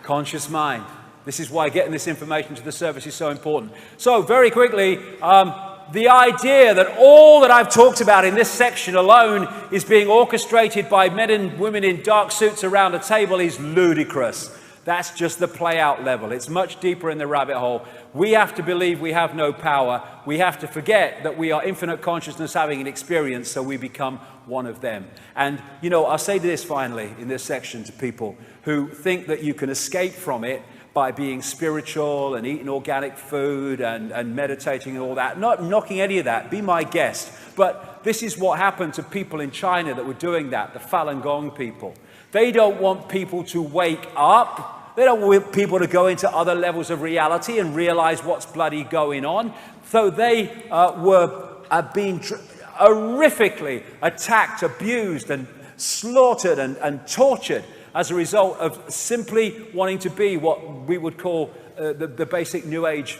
Conscious mind. This is why getting this information to the service is so important. So, very quickly, the idea that all that I've talked about in this section alone is being orchestrated by men and women in dark suits around a table is ludicrous. That's just the play-out level. It's much deeper in the rabbit hole. We have to believe we have no power. We have to forget that we are infinite consciousness having an experience, so we become one of them. And, you know, I'll say this finally in this section to people who think that you can escape from it by being spiritual and eating organic food and meditating and all that. Not knocking any of that. Be my guest. But this is what happened to people in China that were doing that, the Falun Gong people. They don't want people to wake up. They don't want people to go into other levels of reality and realize what's bloody going on. So they were being horrifically attacked, abused, and slaughtered and tortured as a result of simply wanting to be what we would call the basic New Age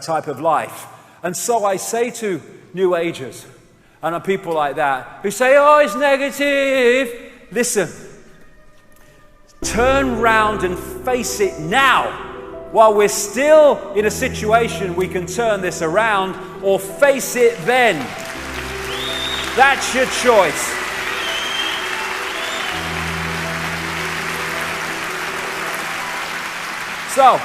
type of life. And so I say to New Agers and people like that who say, oh, it's negative. Listen, turn round and face it now while we're still in a situation we can turn this around, or face it then. That's your choice. So,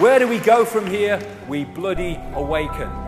where do we go from here? We bloody awaken.